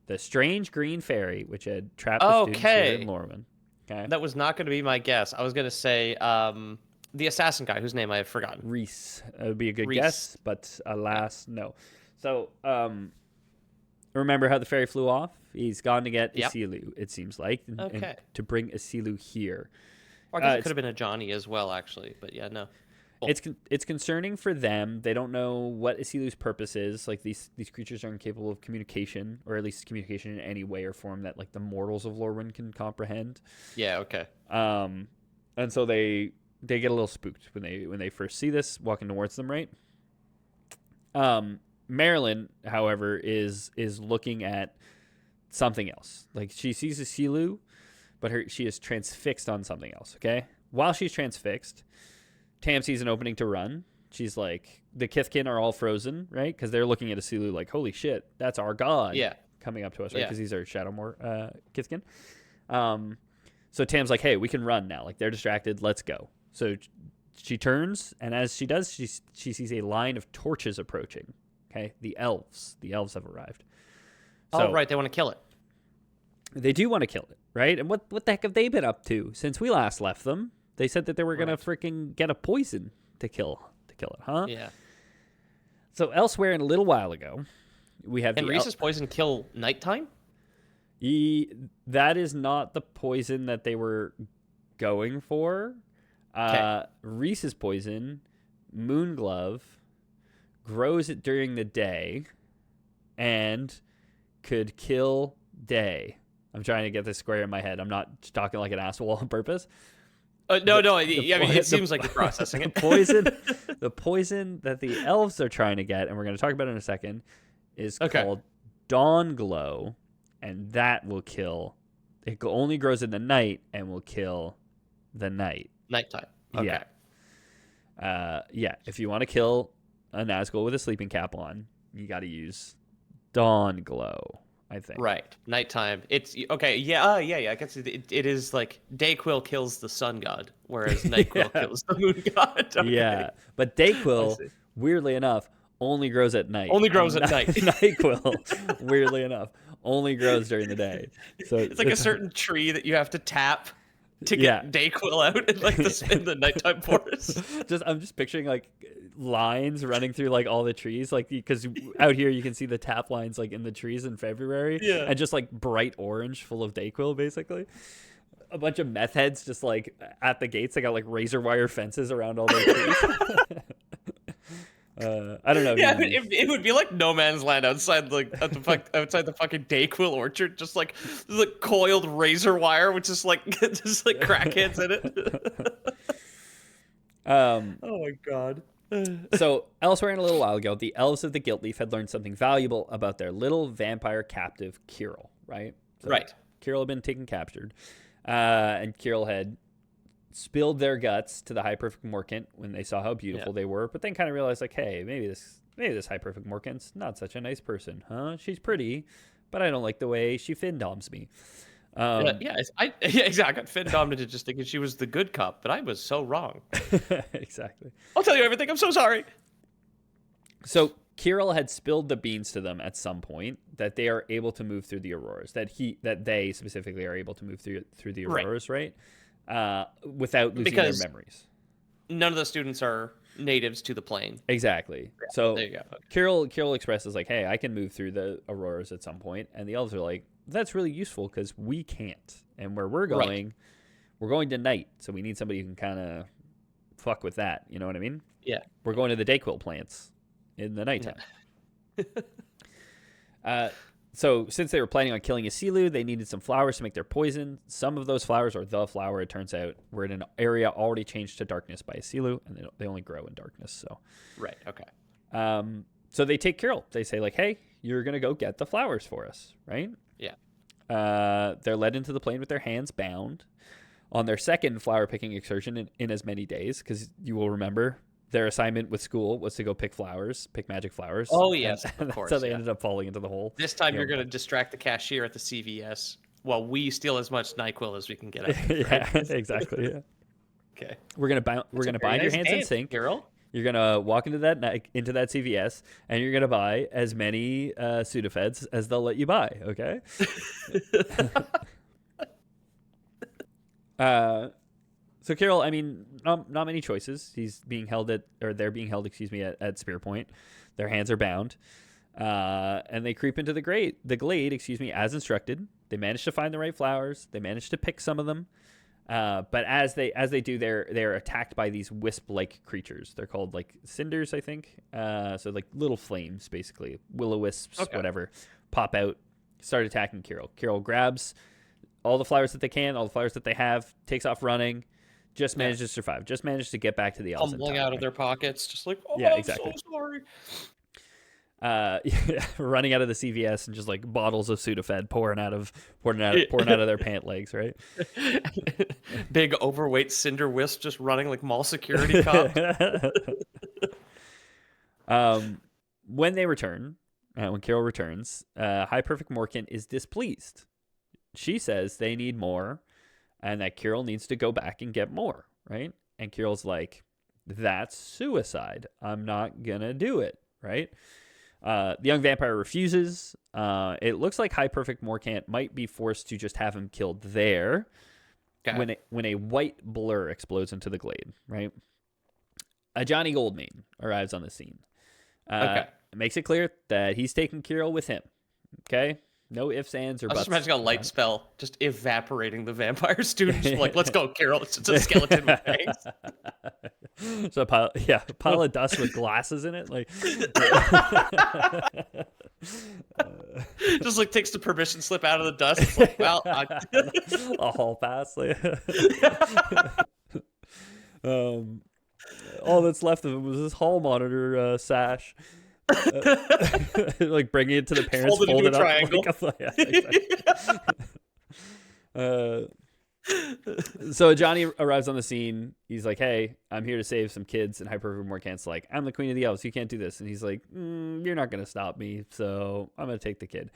The strange green fairy, which had trapped the students here in Lorwyn. Okay, that was not going to be my guess. I was going to say the assassin guy whose name I have forgotten. Reese. It would be a good Reese. guess, but alas, no. So, remember how the fairy flew off? He's gone to get Isilu, it seems like, and to bring Isilu here. Or I guess it could have been a Johnny as well, actually. But yeah, no. Cool. It's concerning for them. They don't know what Isilu's purpose is. Like these creatures are incapable of communication, or at least communication in any way or form that like the mortals of Lorwyn can comprehend. Yeah. Okay. And so they get a little spooked when they first see this walking towards them, right? Marilyn, however, is looking at something else. Like she sees Isilu, but she is transfixed on something else. Okay, while she's transfixed, Tam sees an opening to run. She's like, the Kithkin are all frozen, right? Because they're looking at Isilu like, holy shit, that's our god. Yeah. Coming up to us, right? Because these are Shadowmoor Kithkin. So Tam's like, hey, we can run now. Like they're distracted. Let's go. So she turns, and as she does, she sees a line of torches approaching. Okay, the elves have arrived. So, right, they want to kill it. They do want to kill it, right? And what the heck have they been up to since we last left them? They said that they were gonna freaking get a poison to kill it, huh? Yeah. So elsewhere, in a little while ago, we have and Reese's poison kill nighttime. That is not the poison that they were going for. Reese's poison, Moonglove, grows it during the day, and could kill Day. I'm trying to get this square in my head. I'm not talking like an asshole on purpose. No. I mean, it seems like you're processing it. The poison that the elves are trying to get, and we're going to talk about it in a second, is called Dawn Glow, and that will kill. It only grows in the night and will kill the night. Nighttime. Okay. Yeah. If you want to kill a Nazgul with a sleeping cap on, you got to use Dawn Glow, I think. Right. Nighttime. It's okay. Yeah. I guess it is like Dayquil kills the sun god, whereas Nightquill kills the moon god. Okay. Yeah. But Dayquil, weirdly enough, only grows at night. Only grows at night. Nightquill, weirdly enough, only grows during the day. So it's like a certain tree that you have to tap to get Dayquil out in the nighttime forest. I'm just picturing like lines running through like all the trees, like because out here you can see the tap lines like in the trees in February, and just like bright orange full of Dayquil, basically. A bunch of meth heads just like at the gates. They got like razor wire fences around all their trees. I don't know. Yeah, it would be like no man's land outside outside the fucking Dayquil orchard, just like coiled razor wire with just like crackheads in it. Oh my god. So elsewhere in a little while ago, the elves of the Guiltleaf had learned something valuable about their little vampire captive Kirill, right? So right. Kirill had been taken captured, and Kirill had spilled their guts to the High Perfect Morkant when they saw how beautiful they were, but then kind of realized like, hey, maybe this High Perfect Morkant's not such a nice person, huh? She's pretty, but I don't like the way she fin-doms me. Exactly. I got fin-dommed into just thinking she was the good cop, but I was so wrong. Exactly. I'll tell you everything. I'm so sorry. So Kirill had spilled the beans to them at some point that they are able to move through the auroras. That they specifically are able to move through the auroras, right? Without losing their memories. None of the students are natives to the plane. Exactly. Yeah, so there you go. Okay. Kirill expresses like, hey, I can move through the auroras at some point, and the elves are like, that's really useful because we can't, and where we're going, we're going to night, so we need somebody who can kind of fuck with that. You know what I mean? Yeah. We're going to the Dayquil plants in the nighttime. So since they were planning on killing Isilu, they needed some flowers to make their poison. Some of those flowers, or the flower, it turns out, were in an area already changed to darkness by Isilu, and they only grow in darkness. So right, okay. So they take Kirill. They say like, hey, you're gonna go get the flowers for us, right? Yeah. They're led into the plane with their hands bound on their second flower picking excursion in as many days, because you will remember their assignment with school was to go pick magic flowers. Oh, yes, of course. So they ended up falling into the hole. This time you're going to distract the cashier at the CVS while we steal as much NyQuil as we can get out. Yeah, exactly. Yeah. Okay. We're going to bind your hands in sync. Carol? You're going to walk into that CVS, and you're going to buy as many Sudafeds as they'll let you buy, okay? So Carol, I mean, not many choices. He's being held they're being held, excuse me, at spear point. Their hands are bound, and they creep into the glade, excuse me, as instructed. They manage to find the right flowers. They manage to pick some of them, but as they do, they're attacked by these wisp-like creatures. They're called like cinders, I think. So like little flames, basically, will-o-wisps, whatever, pop out, start attacking Carol. Carol grabs all the flowers that they can, all the flowers that they have, takes off running. Just managed to survive. Just managed to get back to the elves. Tumbling out of their pockets, just like, oh, yeah, I'm exactly. so sorry. Running out of the CVS and just like bottles of Sudafed pouring out of their pant legs, right? Big overweight cinder wisp just running like mall security cop. When they return, when Carol returns, High Perfect Morkant is displeased. She says they need more, and that Carol needs to go back and get more, right? And Carol's like, that's suicide. I'm not gonna do it, right? The young vampire refuses. It looks like High Perfect Morkant might be forced to just have him killed there when a white blur explodes into the glade, right? A Johnny Goldmane arrives on the scene. Makes it clear that he's taking Carol with him, okay? No ifs, ands, or buts. I was just imagining a light spell just evaporating the vampire students. Like, let's go, Carol. It's a skeleton with fangs. So a pile of dust with glasses in it, like just like takes the permission slip out of the dust. It's like, well, a hall pass. Like, all that's left of him was this hall monitor sash. Like bringing it to the parents, fold it up triangle. So Johnny arrives on the scene. He's like, hey, I'm here to save some kids. And High Perfect Morkant's like, I'm the queen of the elves, you can't do this. And he's like, you're not gonna stop me, so I'm gonna take the kid.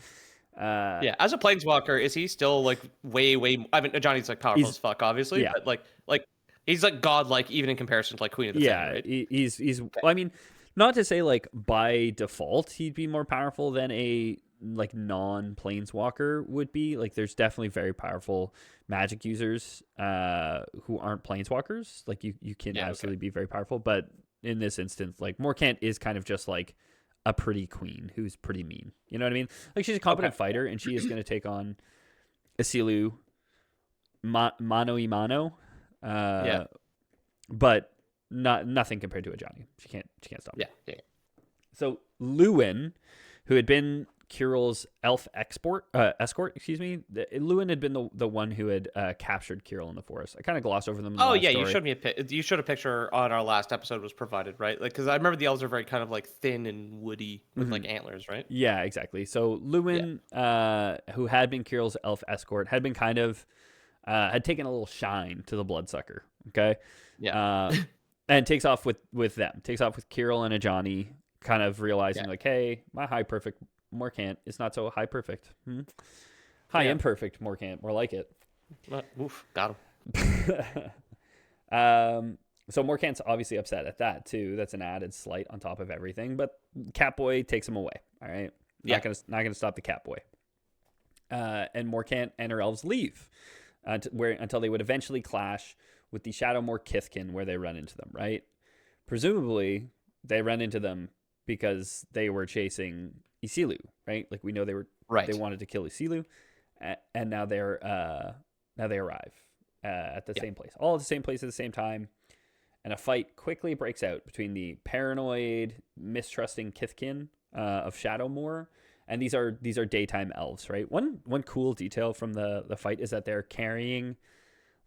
As a planeswalker, is he still like way I mean, Johnny's like powerful as fuck, obviously, but like he's like godlike even in comparison to like Queen of the Thing, right? He's well, I mean, not to say like by default he'd be more powerful than a like non-planeswalker would be. Like there's definitely very powerful magic users who aren't planeswalkers. Like you can absolutely be very powerful, but in this instance, like Morkant is kind of just like a pretty queen who's pretty mean. You know what I mean? Like she's a competent fighter, and she is going to take on Isilu mano y mano. But nothing compared to a Johnny. She can't stop him. Yeah. So Lewin, who had been Kirill's elf escort, Lewin had been the one who had captured Kirill in the forest. I kind of glossed over them. In the last story. You showed me you showed a picture on our last episode was provided, right? Like, because I remember the elves are very kind of like thin and woody with like antlers, right? Yeah, exactly. So Lewin, who had been Kirill's elf escort, had been kind of had taken a little shine to the bloodsucker. Okay. Yeah. And takes off with them. Takes off with Kirill and a Johnny, kind of realizing like, hey, my High Perfect Morkant is not so high perfect. High imperfect Morkant, more like it. Oof, got him. So Morkant's obviously upset at that too. That's an added slight on top of everything. But Catboy takes him away. All right. Not gonna stop the Catboy. And Morkant and her elves leave until they would eventually clash with the Shadowmoor Kithkin, where they run into them, right? Presumably, they run into them because they were chasing Isilu, right? Like we know they were they wanted to kill Isilu, and now they arrive at the same place, all at the same place at the same time, and a fight quickly breaks out between the paranoid, mistrusting Kithkin of Shadowmoor, and these are daytime elves, right? One cool detail from the fight is that they're carrying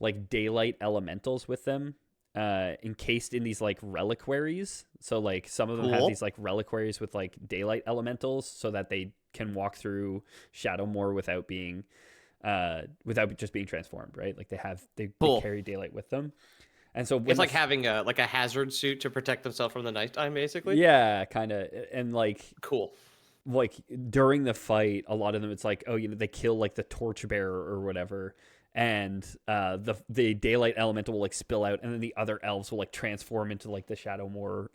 like daylight elementals with them, encased in these like reliquaries. So like some of them have these like reliquaries with like daylight elementals, so that they can walk through Shadowmoor without just being transformed, right? Like they carry daylight with them, and so it's like having a hazard suit to protect themselves from the nighttime, basically. Yeah, kind of, and like cool. Like during the fight, a lot of them, it's like, oh, they kill like the torchbearer or whatever. And the daylight elemental will like spill out, and then the other elves will like transform into like their Shadowmoor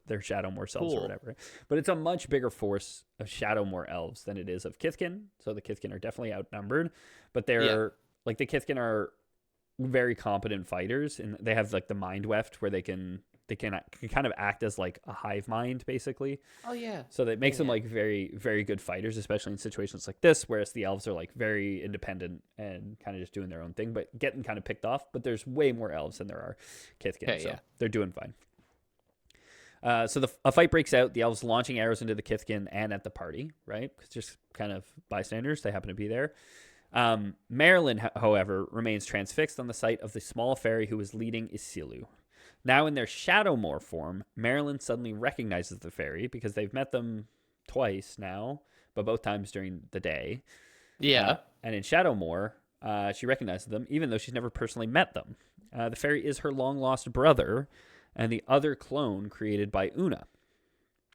selves or whatever. But it's a much bigger force of Shadowmoor elves than it is of Kithkin. So the Kithkin are definitely outnumbered, but they're like the Kithkin are very competent fighters, and they have like the mind weft where they can kind of act as like a hive mind basically. Oh yeah. So that makes them like very, very good fighters, especially in situations like this, whereas the elves are like very independent and kind of just doing their own thing, but getting kind of picked off. But there's way more elves than there are Kithkin, so they're doing fine. So a fight breaks out. The elves launching arrows into the Kithkin and at the party, right? Because just kind of bystanders, they happen to be there. Marilyn, however, remains transfixed on the sight of the small fairy who was leading Isilu. Now in their Shadowmoor form, Marilyn suddenly recognizes the fairy because they've met them twice now, but both times during the day. Yeah. And in Shadowmoor, she recognizes them, even though she's never personally met them. The fairy is her long-lost brother and the other clone created by Una.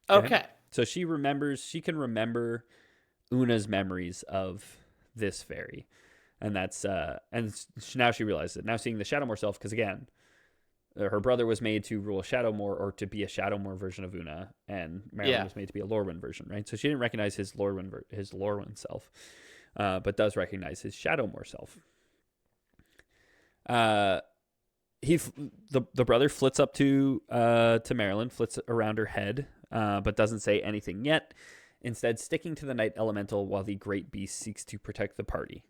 Okay. So she can remember Una's memories of this fairy. And that's, now she realizes it. Now seeing the Shadowmoor self, because again, her brother was made to rule Shadowmoor or to be a Shadowmoor version of Una, and Marilyn was made to be a Lorwyn version, right? So she didn't recognize his Lorwyn self, but does recognize his Shadowmoor self. The brother flits up to Marilyn, flits around her head, but doesn't say anything yet. Instead, sticking to the night elemental while the great beast seeks to protect the party.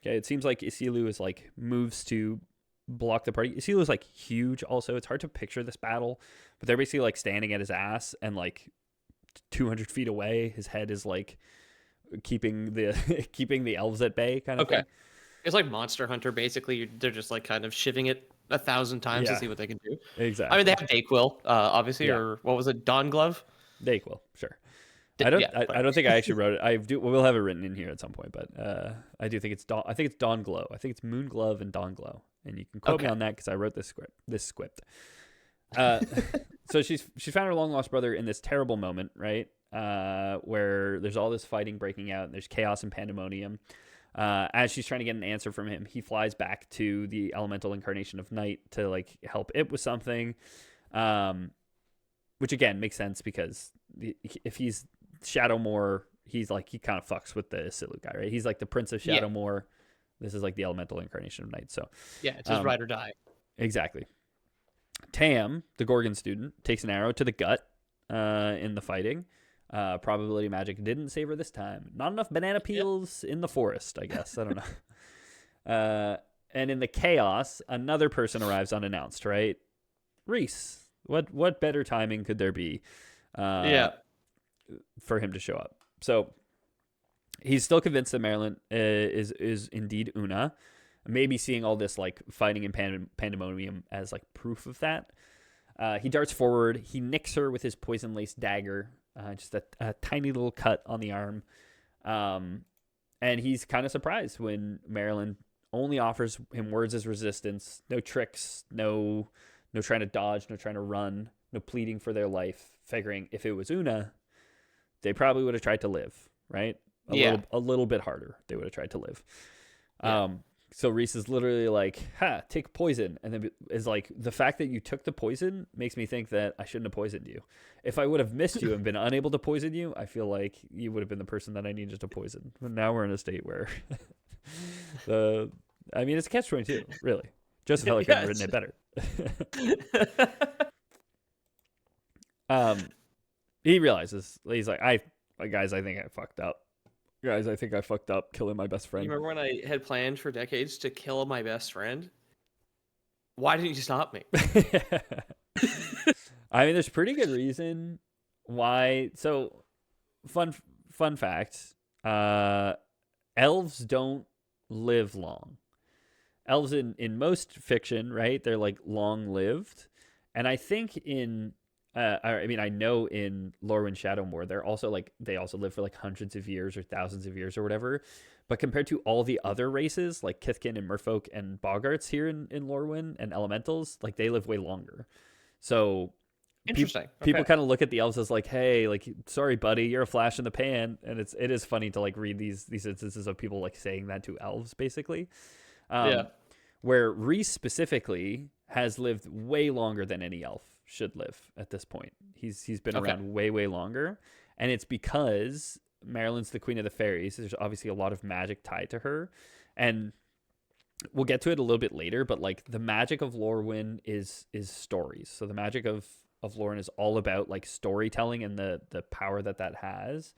Okay, it seems like Isilu is like moves to block the party. Isilu is like huge. Also, it's hard to picture this battle, but they're basically like standing at his ass and like 200 feet away. His head is like keeping the elves at bay, kind of thing. It's like Monster Hunter, basically. They're just like kind of shivving it 1,000 times to see what they can do. Exactly. I mean, they have Dayquil, obviously, or what was it, Dawn Glove? Dayquil, sure. I don't think I actually wrote it. We'll have it written in here at some point, but I do think it's Dawn. I think it's Dawn Glow. I think it's Moon Glove and Dawn Glow, and you can quote me on that because I wrote this script. So she's found her long lost brother in this terrible moment, right? Where there's all this fighting breaking out, and there's chaos and pandemonium. As she's trying to get an answer from him, he flies back to the elemental incarnation of night to like help it with something, which again makes sense because if he's Shadowmoor, he kind of fucks with the Isilu guy, right? He's like the Prince of Shadowmoor. This is like the elemental incarnation of night. So it's his ride or die. Exactly. Tam, the Gorgon student, takes an arrow to the gut in the fighting. Probability magic didn't save her this time. Not enough banana peels in the forest, I guess. I don't know. And in the chaos, another person arrives unannounced, right? Reese. What better timing could there be for him to show up? So he's still convinced that Marilyn is indeed Una. Maybe seeing all this like fighting and pandemonium as like proof of that. He darts forward. He nicks her with his poison-laced dagger. Just a tiny little cut on the arm. And he's kind of surprised when Marilyn only offers him words as resistance. No tricks, no trying to dodge, no trying to run, no pleading for their life. Figuring if it was Una, they probably would have tried to live, right? A little bit harder. They would have tried to live. So Reese is literally like, take poison. And then is like, the fact that you took the poison makes me think that I shouldn't have poisoned you. If I would have missed you and been unable to poison you, I feel like you would have been the person that I needed to poison. But now we're in a state where it's a catch-22, really. Joseph Heller could have written it better. He realizes, he's like, guys, I think I fucked up. Guys, I think I fucked up killing my best friend. You remember when I had planned for decades to kill my best friend? Why didn't you stop me? I mean, there's pretty good reason why. So, fun fact, elves don't live long. Elves in most fiction, right? They're like long-lived. And I think I know in Lorwyn Shadowmoor, they also live for like hundreds of years or thousands of years or whatever. But compared to all the other races, like Kithkin and Merfolk and Boggarts here in Lorwyn and Elementals, like they live way longer. So interesting. People kind of look at the elves as like, hey, like, sorry, buddy, you're a flash in the pan. And it is funny to like read these instances of people like saying that to elves, basically. Where Reese specifically has lived way longer than any elf should live at this point. He's been around way, way longer. And it's because Marilyn's the queen of the fairies. There's obviously a lot of magic tied to her. And we'll get to it a little bit later, but like the magic of Lorwyn is stories. So the magic of Lorwyn is all about like storytelling and the power that has.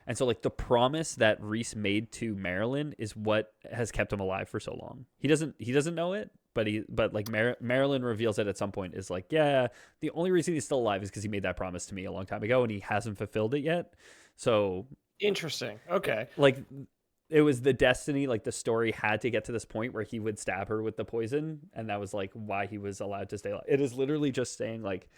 And so like the promise that Rhys made to Marilyn is what has kept him alive for so long. He doesn't know it, but like Marilyn reveals it at some point, is like, yeah, the only reason he's still alive is because he made that promise to me a long time ago and he hasn't fulfilled it yet. So interesting. Okay. Like it was the destiny, like the story had to get to this point where he would stab her with the poison, and that was like why he was allowed to stay alive. It is literally just saying like,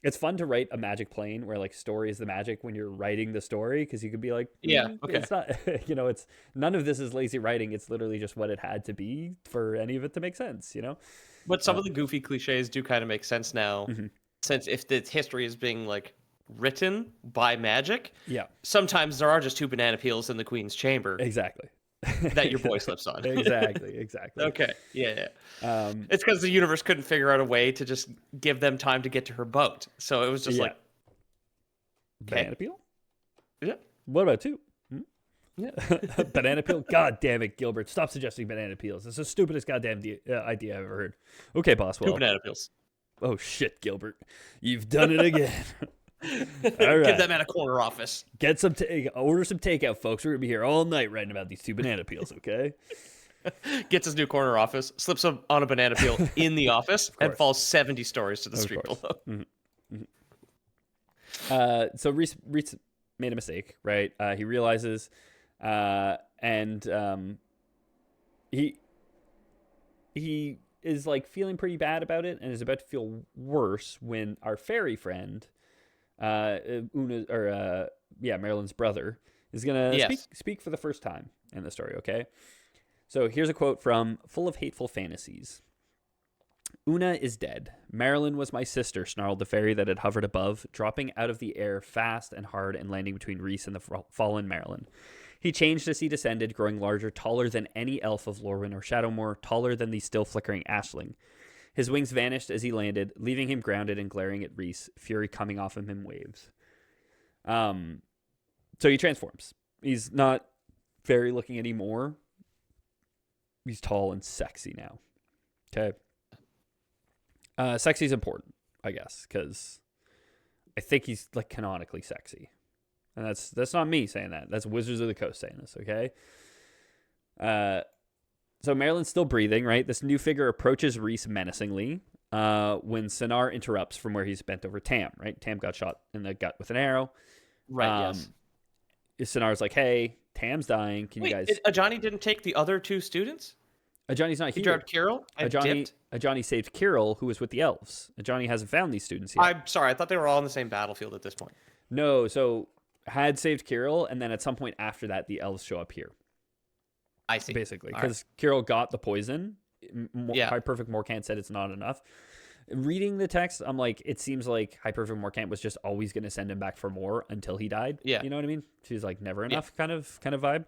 it's fun to write a magic plane where like story is the magic when you're writing the story, because you could be like, yeah, okay, it's not, it's none of this is lazy writing. It's literally just what it had to be for any of it to make sense, But some of the goofy cliches do kind of make sense now, since if the history is being like written by magic, yeah, sometimes there are just 2 banana peels in the queen's chamber. Exactly. That your boy slips on. Exactly. Okay. Yeah. It's because the universe couldn't figure out a way to just give them time to get to her boat. So it was just like, banana peel? Yeah. What about 2? Yeah. Banana peel? God damn it, Gilbert. Stop suggesting banana peels. It's the stupidest goddamn idea I've ever heard. Okay, boss. 2 banana peels. Oh, shit, Gilbert. You've done it again. All right. Give that man a corner office. Order some takeout, folks. We're going to be here all night writing about these 2 banana peels, okay? Gets his new corner office, slips on a banana peel in the office, and falls 70 stories to the street below. So Rhys made a mistake, right? He realizes, and he is like feeling pretty bad about it, and is about to feel worse when our fairy friend, Marilyn's brother, is gonna speak for the first time in the story. Okay, so here's a quote from Full of Hateful Fantasies. Una is dead. Marilyn was my sister, snarled the fairy that had hovered above, dropping out of the air fast and hard and landing between Rhys and the fallen Marilyn. He changed as he descended, growing larger, taller than any elf of Lorwyn or Shadowmoor, taller than the still flickering Ashling. His wings vanished as he landed, leaving him grounded and glaring at Rhys, fury coming off of him in waves. So he transforms. He's not fairy looking anymore. He's tall and sexy now. Okay. Sexy is important, I guess, because I think he's like canonically sexy. And that's not me saying that. That's Wizards of the Coast saying this, okay? So Marilyn's still breathing, right? This new figure approaches Rhys menacingly when Sinar interrupts from where he's bent over Tam, right? Tam got shot in the gut with an arrow. Right, yes. Sinar's like, hey, Tam's dying. Can you guys... Ajani didn't take the other 2 students? Ajani's not here. He grabbed Kirill? Ajani saved Kirill, who was with the elves. Ajani hasn't found these students yet. I'm sorry. I thought they were all on the same battlefield at this point. No, so had saved Kirill, and then at some point after that, the elves show up here. I see. Basically, because Kirill got the poison. High Perfect Morkant said it's not enough. Reading the text, I'm like, it seems like High Perfect Morkant was just always going to send him back for more until he died. Yeah. You know what I mean? She's like, never enough kind of vibe.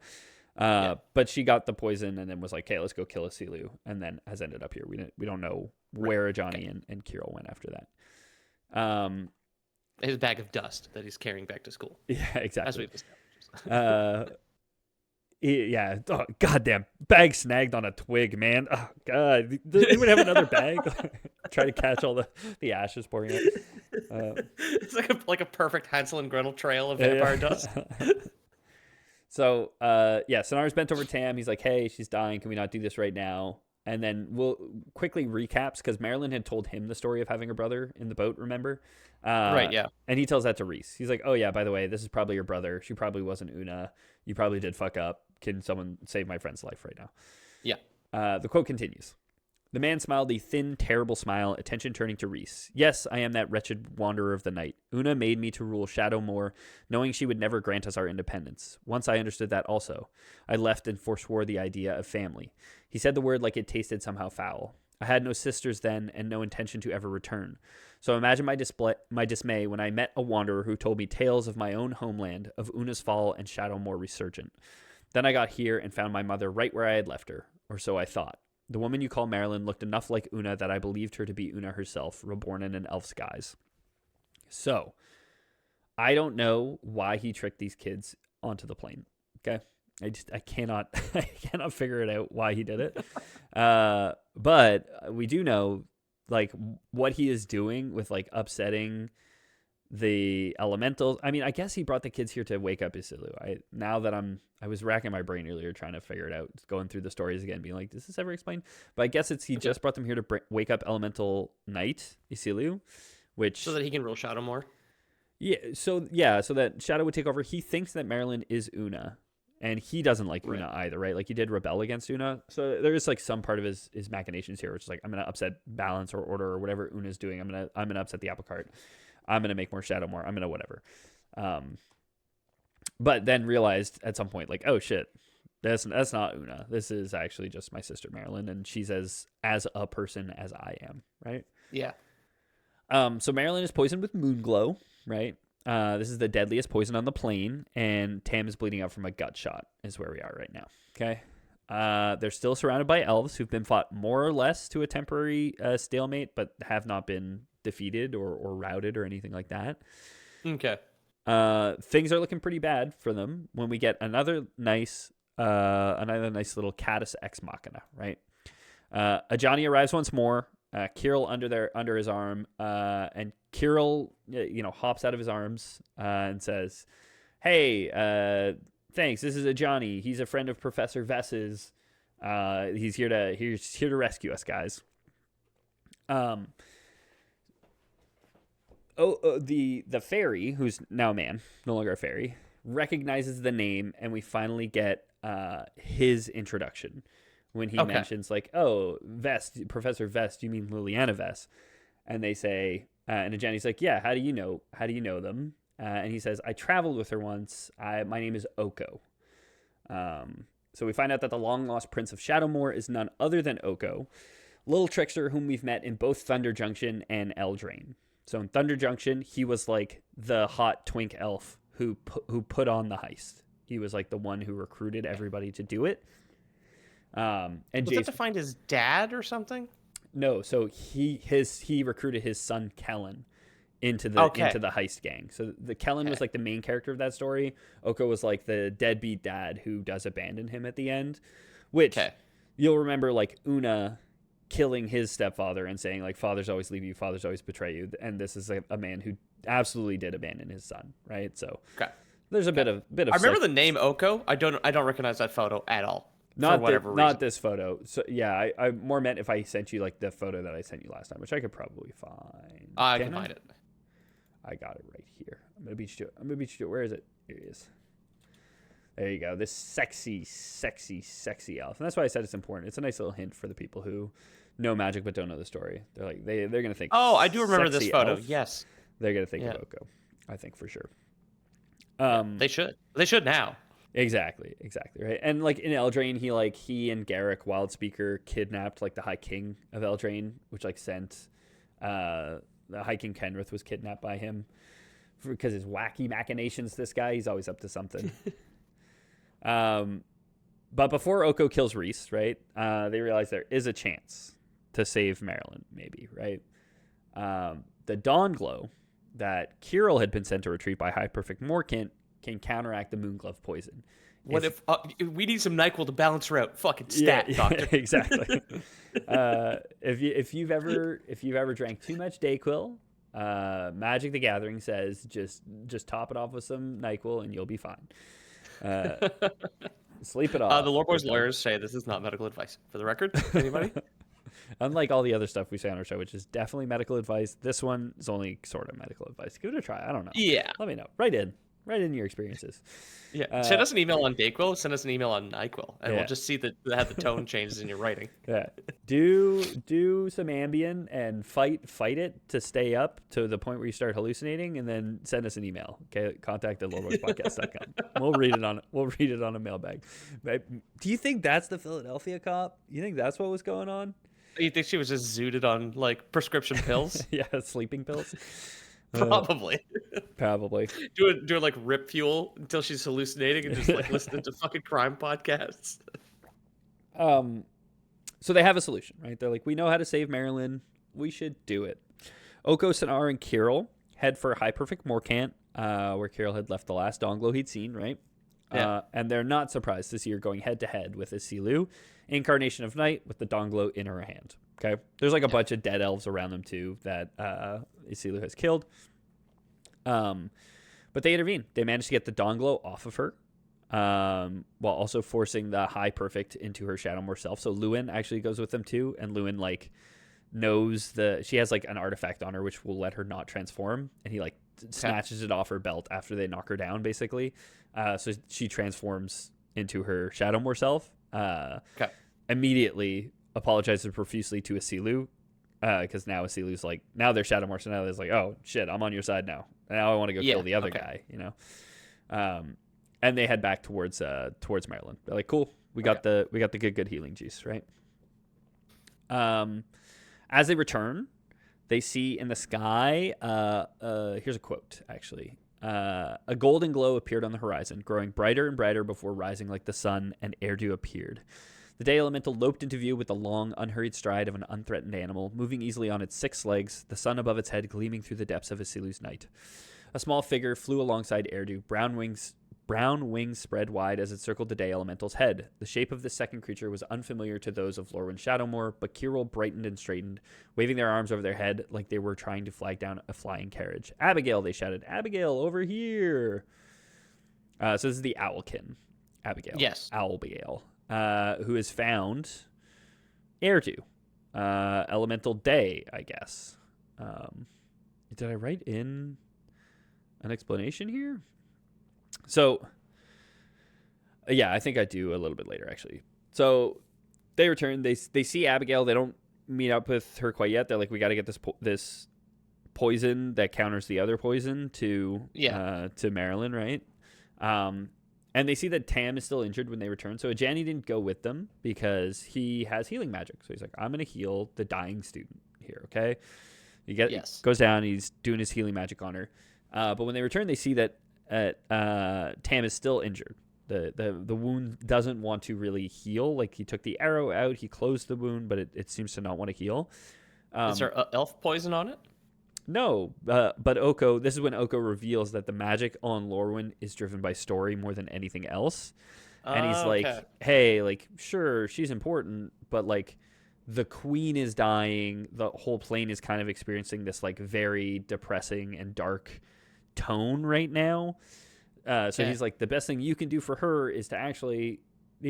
But she got the poison and then was like, "Okay, let's go kill a Silu," and then has ended up here. We don't know where Ajani and Kirill went after that. His bag of dust that he's carrying back to school. Yeah, exactly. As we've established. Yeah. Oh, goddamn bag snagged on a twig, man. Oh god, does anyone have another bag? Try to catch all the ashes pouring out. It's like a perfect Hansel and Gretel trail of vampire dust. So, Sinar's bent over Tam. He's like, hey, she's dying. Can we not do this right now? And then we'll quickly recaps because Marilyn had told him the story of having her brother in the boat, remember? Right, yeah. And he tells that to Rhys. He's like, oh, yeah, by the way, this is probably your brother. She probably wasn't Una. You probably did fuck up. Can someone save my friend's life right now? Yeah. The quote continues. The man smiled a thin, terrible smile, attention turning to Rhys. Yes, I am that wretched wanderer of the night. Una made me to rule Shadowmoor, knowing she would never grant us our independence. Once I understood that also. I left and forswore the idea of family. He said the word like it tasted somehow foul. I had no sisters then, and no intention to ever return. So imagine my dismay when I met a wanderer who told me tales of my own homeland, of Una's fall and Shadowmoor resurgent. Then I got here and found my mother right where I had left her, or so I thought. The woman you call Marilyn looked enough like Una that I believed her to be Una herself, reborn in an elf's guise. So, I don't know why he tricked these kids onto the plane, okay? I cannot I cannot figure it out why he did it. But we do know like what he is doing with like upsetting the elementals. I mean, I guess he brought the kids here to wake up Isilu. I was racking my brain earlier trying to figure it out, going through the stories again, being like, does this ever explain? But I guess he just brought them here to wake up Elemental Knight Isilu, which so that he can rule Shadow more. So that Shadow would take over. He thinks that Marilyn is Una, and he doesn't like Una either, right? Like he did rebel against Una, so there is like some part of his machinations here, which is like, I'm gonna upset balance or order or whatever Una's doing. I'm gonna upset the apple cart. I'm gonna make more Shadow more. I'm gonna whatever. But then realized at some point, like, oh shit, that's not Una. This is actually just my sister Marilyn, and she's as a person as I am, right? Yeah. So Marilyn is poisoned with Moonglow, right? This is the deadliest poison on the plane, and Tam is bleeding out from a gut shot, is where we are right now. Okay. They're still surrounded by elves who've been fought more or less to a temporary stalemate, but have not been defeated or routed or anything like that. Okay. Things are looking pretty bad for them when we get another nice little Catus Ex Machina, right? Ajani arrives once more. Kirill under his arm, and Kirill, hops out of his arms and says, "Hey, thanks. This is Ajani. He's a friend of Professor Vess's. He's here to rescue us, guys." The fairy, who's now a man, no longer a fairy, recognizes the name, and we finally get his introduction. When he mentions like, oh, Vest, Professor Vest, you mean Liliana Vest? And they say, and Ajani's like, yeah, how do you know them? And he says, I traveled with her once. My name is Oko. So we find out that the long-lost Prince of Shadowmoor is none other than Oko, little trickster whom we've met in both Thunder Junction and Eldraine. So in Thunder Junction, he was like the hot twink elf who put on the heist. He was like the one who recruited everybody to do it. And was that to find his dad or something? No, so he recruited his son Kellen into the heist gang. So the Kellen was like the main character of that story. Oko was like the deadbeat dad who does abandon him at the end, which you'll remember like Una killing his stepfather and saying like, fathers always leave you, fathers always betray you, and this is a man who absolutely did abandon his son, right? So there's a bit of I remember the name Oko. I don't recognize that photo at all. Not this photo. So yeah, I more meant if I sent you like the photo that I sent you last time, which I could probably find. I can find it. I got it right here. I'm gonna beat you to it. Where is it? Here he is. There you go. This sexy elf, and that's why I said it's important. It's a nice little hint for the people who know Magic but don't know the story. They're like they're gonna think. Oh, I do remember this photo. Elf. Yes. They're gonna think of Oko. I think for sure. They should. They should now. Exactly, right. And like in Eldraine, he and Garrick Wildspeaker kidnapped like the High King of Eldraine, which like sent the High King Kenrith was kidnapped by him because his wacky machinations. This guy, he's always up to something. But before Oko kills Reese, right? They realize there is a chance to save Marilyn, maybe, right? The Dawn Glow that Kirill had been sent to retrieve by High Perfect Morkant can counteract the Moonglove poison. What if we need some NyQuil to balance her out? Fucking stat, doctor. Exactly. If you've ever drank too much Dayquil, Magic the Gathering says just top it off with some NyQuil and you'll be fine. Sleep it off. The Lore Boys lawyers say this is not medical advice. For the record, anybody? Unlike all the other stuff we say on our show, which is definitely medical advice, this one is only sort of medical advice. Give it a try. I don't know. Yeah. Let me know. Write in your experices. Yeah. Send us an email on Dayquil. Send us an email on NyQuil, and we'll just see how the tone changes in your writing. Yeah. Do some Ambien and fight it to stay up to the point where you start hallucinating, and then send us an email. Okay. Contact at loreboyspodcast.com. We'll read it on a mailbag. Do you think that's the Philadelphia cop? You think that's what was going on? You think she was just zooted on like prescription pills? Yeah, sleeping pills. Probably. Probably. Doing like rip fuel until she's hallucinating and just like listening to fucking crime podcasts. So they have a solution, right? They're like, we know how to save Marilyn. We should do it. Oko, Sonar, and Kirill head for High Perfect Morkant, where Kirill had left the last Dawn Glow he'd seen, right? Yeah. And they're not surprised to see her going head to head with Isilu, incarnation of night, with the Donglo in her hand. Okay, there's like a bunch of dead elves around them too that Isilu has killed. But they intervene. They manage to get the Donglo off of her, while also forcing the High Perfect into her Shadowmoor self. So Lewin actually goes with them too, and Lewin like knows she has like an artifact on her which will let her not transform, and he like snatches it off her belt after they knock her down, basically. So she transforms into her Shadowmoor self. Immediately apologizes profusely to Isilu, because now Isilu's like, now they're Shadowmoor, so now there's like, oh shit, I'm on your side now. Now I want to go kill the other guy, you know. And they head back towards Maryland. They're like, cool, we got the good healing juice, right? As they return, they see in the sky, here's a quote, actually. A golden glow appeared on the horizon, growing brighter and brighter before rising like the sun, and Erdu appeared. The day elemental loped into view with the long, unhurried stride of an unthreatened animal, moving easily on its 6 legs, the sun above its head gleaming through the depths of Isilu's night. A small figure flew alongside Erdu, brown wings spread wide as it circled the day elemental's head. The shape of this second creature was unfamiliar to those of Lorwyn Shadowmoor, but Kirill brightened and straightened, waving their arms over their head like they were trying to flag down a flying carriage. Abigail, they shouted. Abigail, over here! So this is the Owlkin. Abigail. Yes. Owlbigail. Who has found Erdu. Elemental Day, I guess. Did I write in an explanation here? So, yeah, I think I do a little bit later, actually. So they return. They see Abigail. They don't meet up with her quite yet. They're like, we got to get this poison that counters the other poison to Maryland, right? And they see that Tam is still injured when they return. So Ajani didn't go with them because he has healing magic. So he's like, I'm going to heal the dying student here, okay? Goes down. He's doing his healing magic on her. But when they return, they see that Tam is still injured. The wound doesn't want to really heal. Like, he took the arrow out, he closed the wound, but it seems to not want to heal. Is there elf poison on it? No, but Oko, this is when Oko reveals that the magic on Lorwyn is driven by story more than anything else. And he's like, hey, like, sure, she's important, but like, the queen is dying. The whole plane is kind of experiencing this like very depressing and dark tone right now. So he's like, the best thing you can do for her is to actually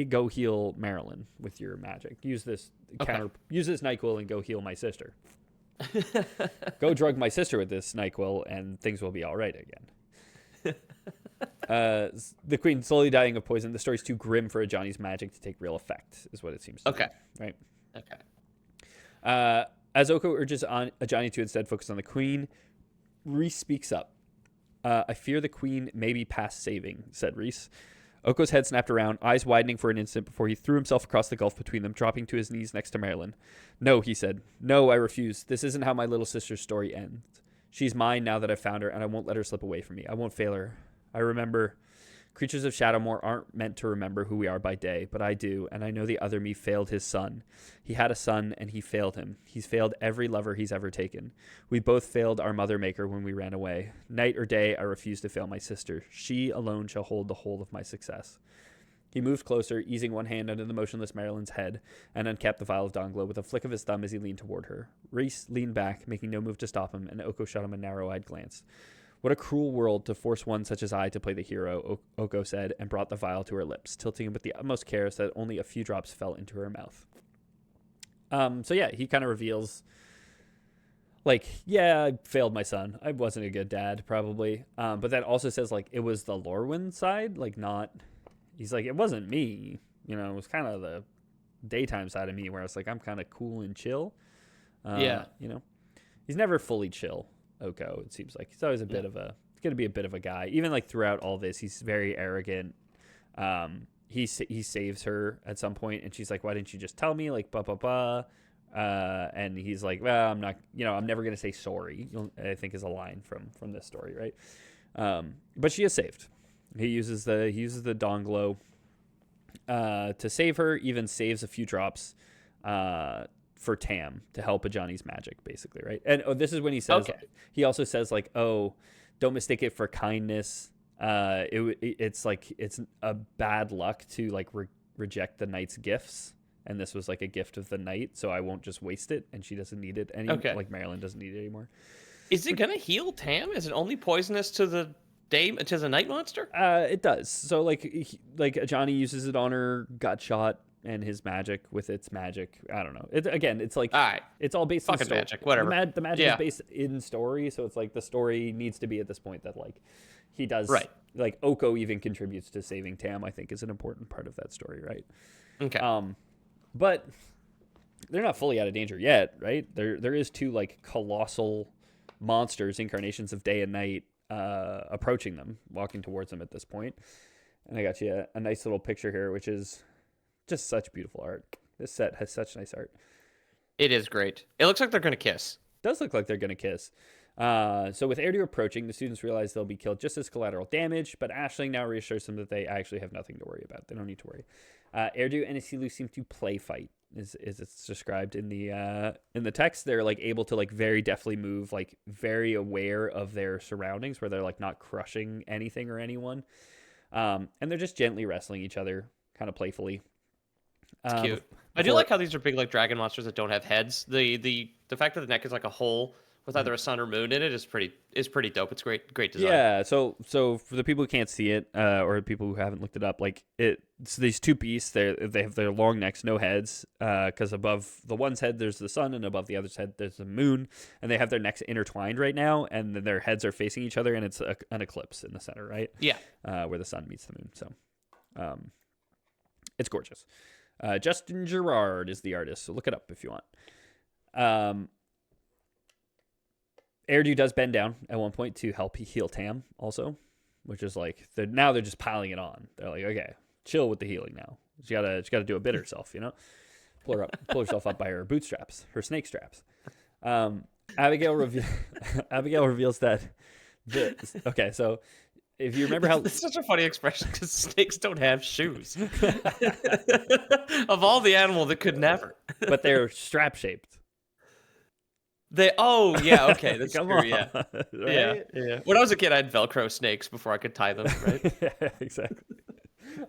go heal Marilyn with your magic. Use this NyQuil and go heal my sister. Go drug my sister with this NyQuil and things will be all right again. The queen slowly dying of poison. The story's too grim for Ajani's magic to take real effect, is what it seems to be. Right? Okay. As Oko urges on Ajani to instead focus on the queen, Reese speaks up. I fear the queen may be past saving, said Reese. Oko's head snapped around, eyes widening for an instant before he threw himself across the gulf between them, dropping to his knees next to Marilyn. No, he said. No, I refuse. This isn't how my little sister's story ends. She's mine now that I've found her, and I won't let her slip away from me. I won't fail her. I remember. Creatures of Shadowmoor aren't meant to remember who we are by day, but I do, and I know the other me failed his son. He had a son, and he failed him. He's failed every lover he's ever taken. We both failed our mother maker when we ran away. Night or day, I refuse to fail my sister. She alone shall hold the whole of my success. He moved closer, easing one hand under the motionless Marilyn's head, and uncapped the vial of Donglo with a flick of his thumb as he leaned toward her. Reese leaned back, making no move to stop him, and Oko shot him a narrow-eyed glance. What a cruel world to force one such as I to play the hero, Oko said, and brought the vial to her lips, tilting him with the utmost care so that only a few drops fell into her mouth. So yeah, he kind of reveals, like, yeah, I failed my son. I wasn't a good dad, probably. But that also says, like, it was the Lorwyn side, like, not... He's like, it wasn't me. You know, it was kind of the daytime side of me where I was like, I'm kind of cool and chill. You know, he's never fully chill. Oko, it seems like he's always going to be a bit of a guy. Even like throughout all this, he's very arrogant. He saves her at some point, and she's like, "Why didn't you just tell me?" Like, and he's like, "Well, I'm not. You know, I'm never going to say sorry." I think is a line from this story, right? But she is saved. He uses the Donglo to save her. Even saves a few drops. For Tam to help Ajani's magic, basically, right? And this is when he says, he also says, like, oh, don't mistake it for kindness. It's like it's a bad luck to like reject the knight's gifts, and this was like a gift of the knight, so I won't just waste it, and she doesn't need it anymore. Okay. Like Marilyn doesn't need it anymore. Is it gonna heal Tam? Is it only poisonous to the night monster? It does. So like Johnny uses it on her gut shot and his magic with its magic. I don't know. It's like All right. it's all based Fucking in story. magic, whatever. The magic Yeah. is based in story, so it's like the story needs to be at this point that like he does Right. Like Oko even contributes to saving Tam, I think is an important part of that story, right? Okay. But they're not fully out of danger yet, right? There is two like colossal monsters, incarnations of day and night, approaching them, walking towards them at this point. And I got you a nice little picture here, which is just such beautiful art. This set has such nice art. It is great. It looks like they're gonna kiss. It does look like they're gonna kiss. So with Erdu approaching, the students realize they'll be killed just as collateral damage, but Aisling now reassures them that they actually have nothing to worry about. They don't need to worry. Erdu and Isilu seem to play fight, is it's described in the text. They're like able to like very deftly move, like very aware of their surroundings, where they're like not crushing anything or anyone. And they're just gently wrestling each other, kind of playfully. It's cute. I do like how these are big like dragon monsters that don't have heads. The fact that the neck is like a hole with either a sun or moon in it is pretty dope. It's great design. Yeah, so for the people who can't see it, or people who haven't looked it up, like it's these two beasts. They have their long necks, no heads, because above the one's head there's the sun, and above the other's head there's the moon, and they have their necks intertwined right now, and then their heads are facing each other, and it's an eclipse in the center, right? Yeah. Where the sun meets the moon. So, it's gorgeous. Justin Gerard is the artist, so look it up if you want. Erdu does bend down at one point to help heal Tam also, which is like they're just piling it on. They're like, okay, chill with the healing now. She gotta do a bit herself, you know, pull herself up by her bootstraps, her snake straps. Abigail reveals that. Okay, so if you remember how it's such a funny expression because snakes don't have shoes. Of all the animal that could never, but they're strap shaped. Okay, that's Come true. on, Yeah. right? Yeah. When I was a kid, I had Velcro snakes before I could tie them. Right? Yeah, exactly.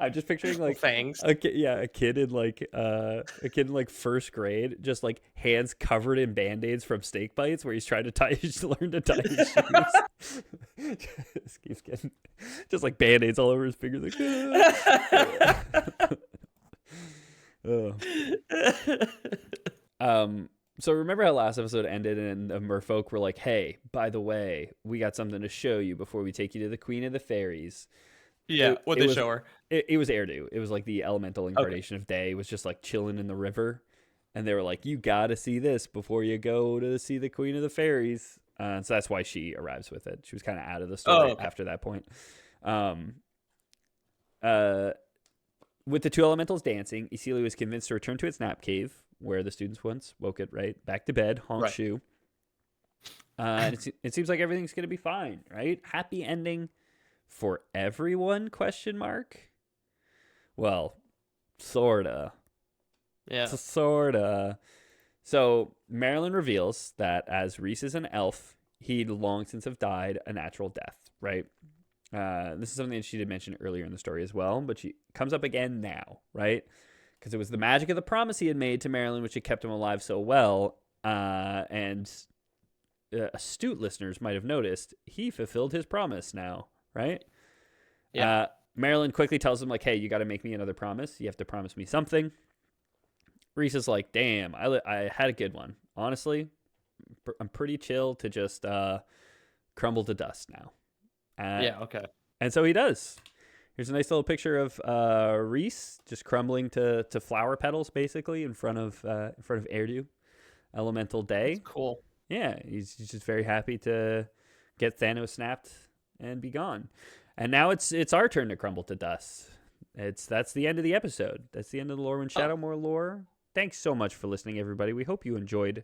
I'm just picturing like fangs. a kid in like first grade, just like hands covered in band-aids from snake bites, where he's trying to learn to tie his shoes. Just keeps getting just like band-aids all over his fingers. Like, So remember how last episode ended and the merfolk were like, hey, by the way, we got something to show you before we take you to the Queen of the Fairies. Yeah, what'd they show her? It was Erdu. It was like the elemental incarnation of day. It was just like chilling in the river. And they were like, you got to see this before you go to see the Queen of the Fairies. So that's why she arrives with it. She was kind of out of the story after that point. With the two elementals dancing, Isilu is convinced to return to its nap cave, where the students once woke it, right? Back to bed, honk shoe. And it seems like everything's going to be fine, right? Happy ending for everyone, question mark? Well, sorta. Yeah. Sorta. So Marilyn reveals that as Reese is an elf, he'd long since have died a natural death, right? This is something that she did mention earlier in the story as well, but she comes up again now, right? Because it was the magic of the promise he had made to Marilyn which had kept him alive so well. And astute listeners might have noticed he fulfilled his promise now, right? Yeah. Marilyn quickly tells him, like, hey, you got to make me another promise. You have to promise me something. Reese is like, damn, I had a good one. Honestly, I'm pretty chill to just crumble to dust now. Yeah, okay. And so he does. Here's a nice little picture of Reese just crumbling to flower petals, basically, in front of Erdu, Elemental Day. That's cool. Yeah, he's just very happy to get Thanos snapped and be gone. And now it's our turn to crumble to dust. That's the end of the episode. That's the end of the Lorwyn Shadowmoor lore. Thanks so much for listening, everybody. We hope you enjoyed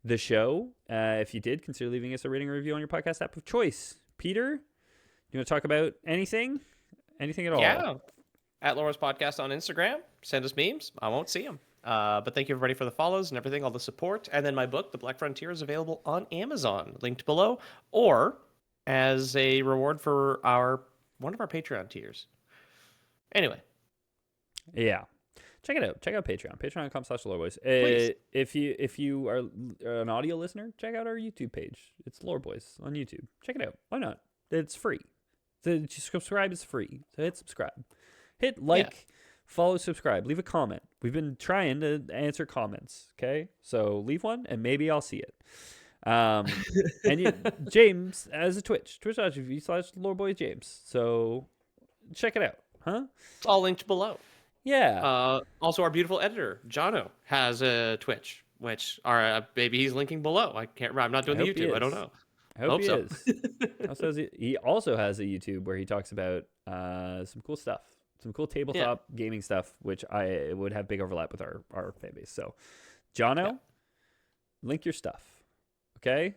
the show. If you did, consider leaving us a rating or review on your podcast app of choice. Peter, you want to talk about anything? Anything at all? Yeah. At Laura's Podcast on Instagram. Send us memes. I won't see them. But thank you, everybody, for the follows and everything, all the support. And then my book, The Black Frontier, is available on Amazon, linked below. Or as a reward for our Patreon tiers. Anyway, Yeah. Check it out. Check out Patreon. Patreon.com/Loreboys. Please. If you are an audio listener, check out our YouTube page. It's Loreboys on YouTube. Check it out. Why not? It's free. To subscribe is free. So hit subscribe. Hit like, follow, subscribe. Leave a comment. We've been trying to answer comments. Okay, so leave one and maybe I'll see it. And James has a twitch.tv/LoreboysJames. So check it out. Huh? It's all linked below. Yeah. Also, our beautiful editor, Jonno, has a Twitch, which maybe he's linking below. I can't remember. I'm not doing the YouTube. I don't know. I hope he so. is. He also has a YouTube where he talks about some cool stuff, some cool tabletop gaming stuff, which I would have big overlap with our fan base. So, Jonno, link your stuff. Okay.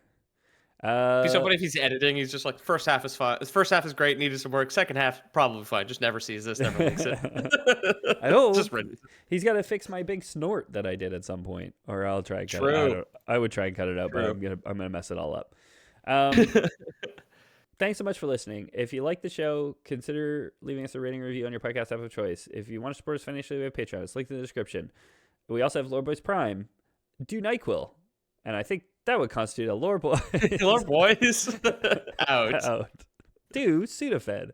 It'd be so funny if he's editing. He's just like, first half is fine. First half is great, needed some work. Second half, probably fine. Just never sees this, never links it. I hope. Just ready. He's got to fix my big snort that I did at some point, or I'll try and cut it out. I would try and cut it out, but I'm gonna mess it all up. Thanks so much for listening. If you like the show, consider leaving us a rating review on your podcast app of choice. If you want to support us financially, we have Patreon. It's linked in the description. We also have Loreboys Prime. Do Dayquil. And I think that would constitute a Lore Boys. Lore Boys? Out. Do Sudafed.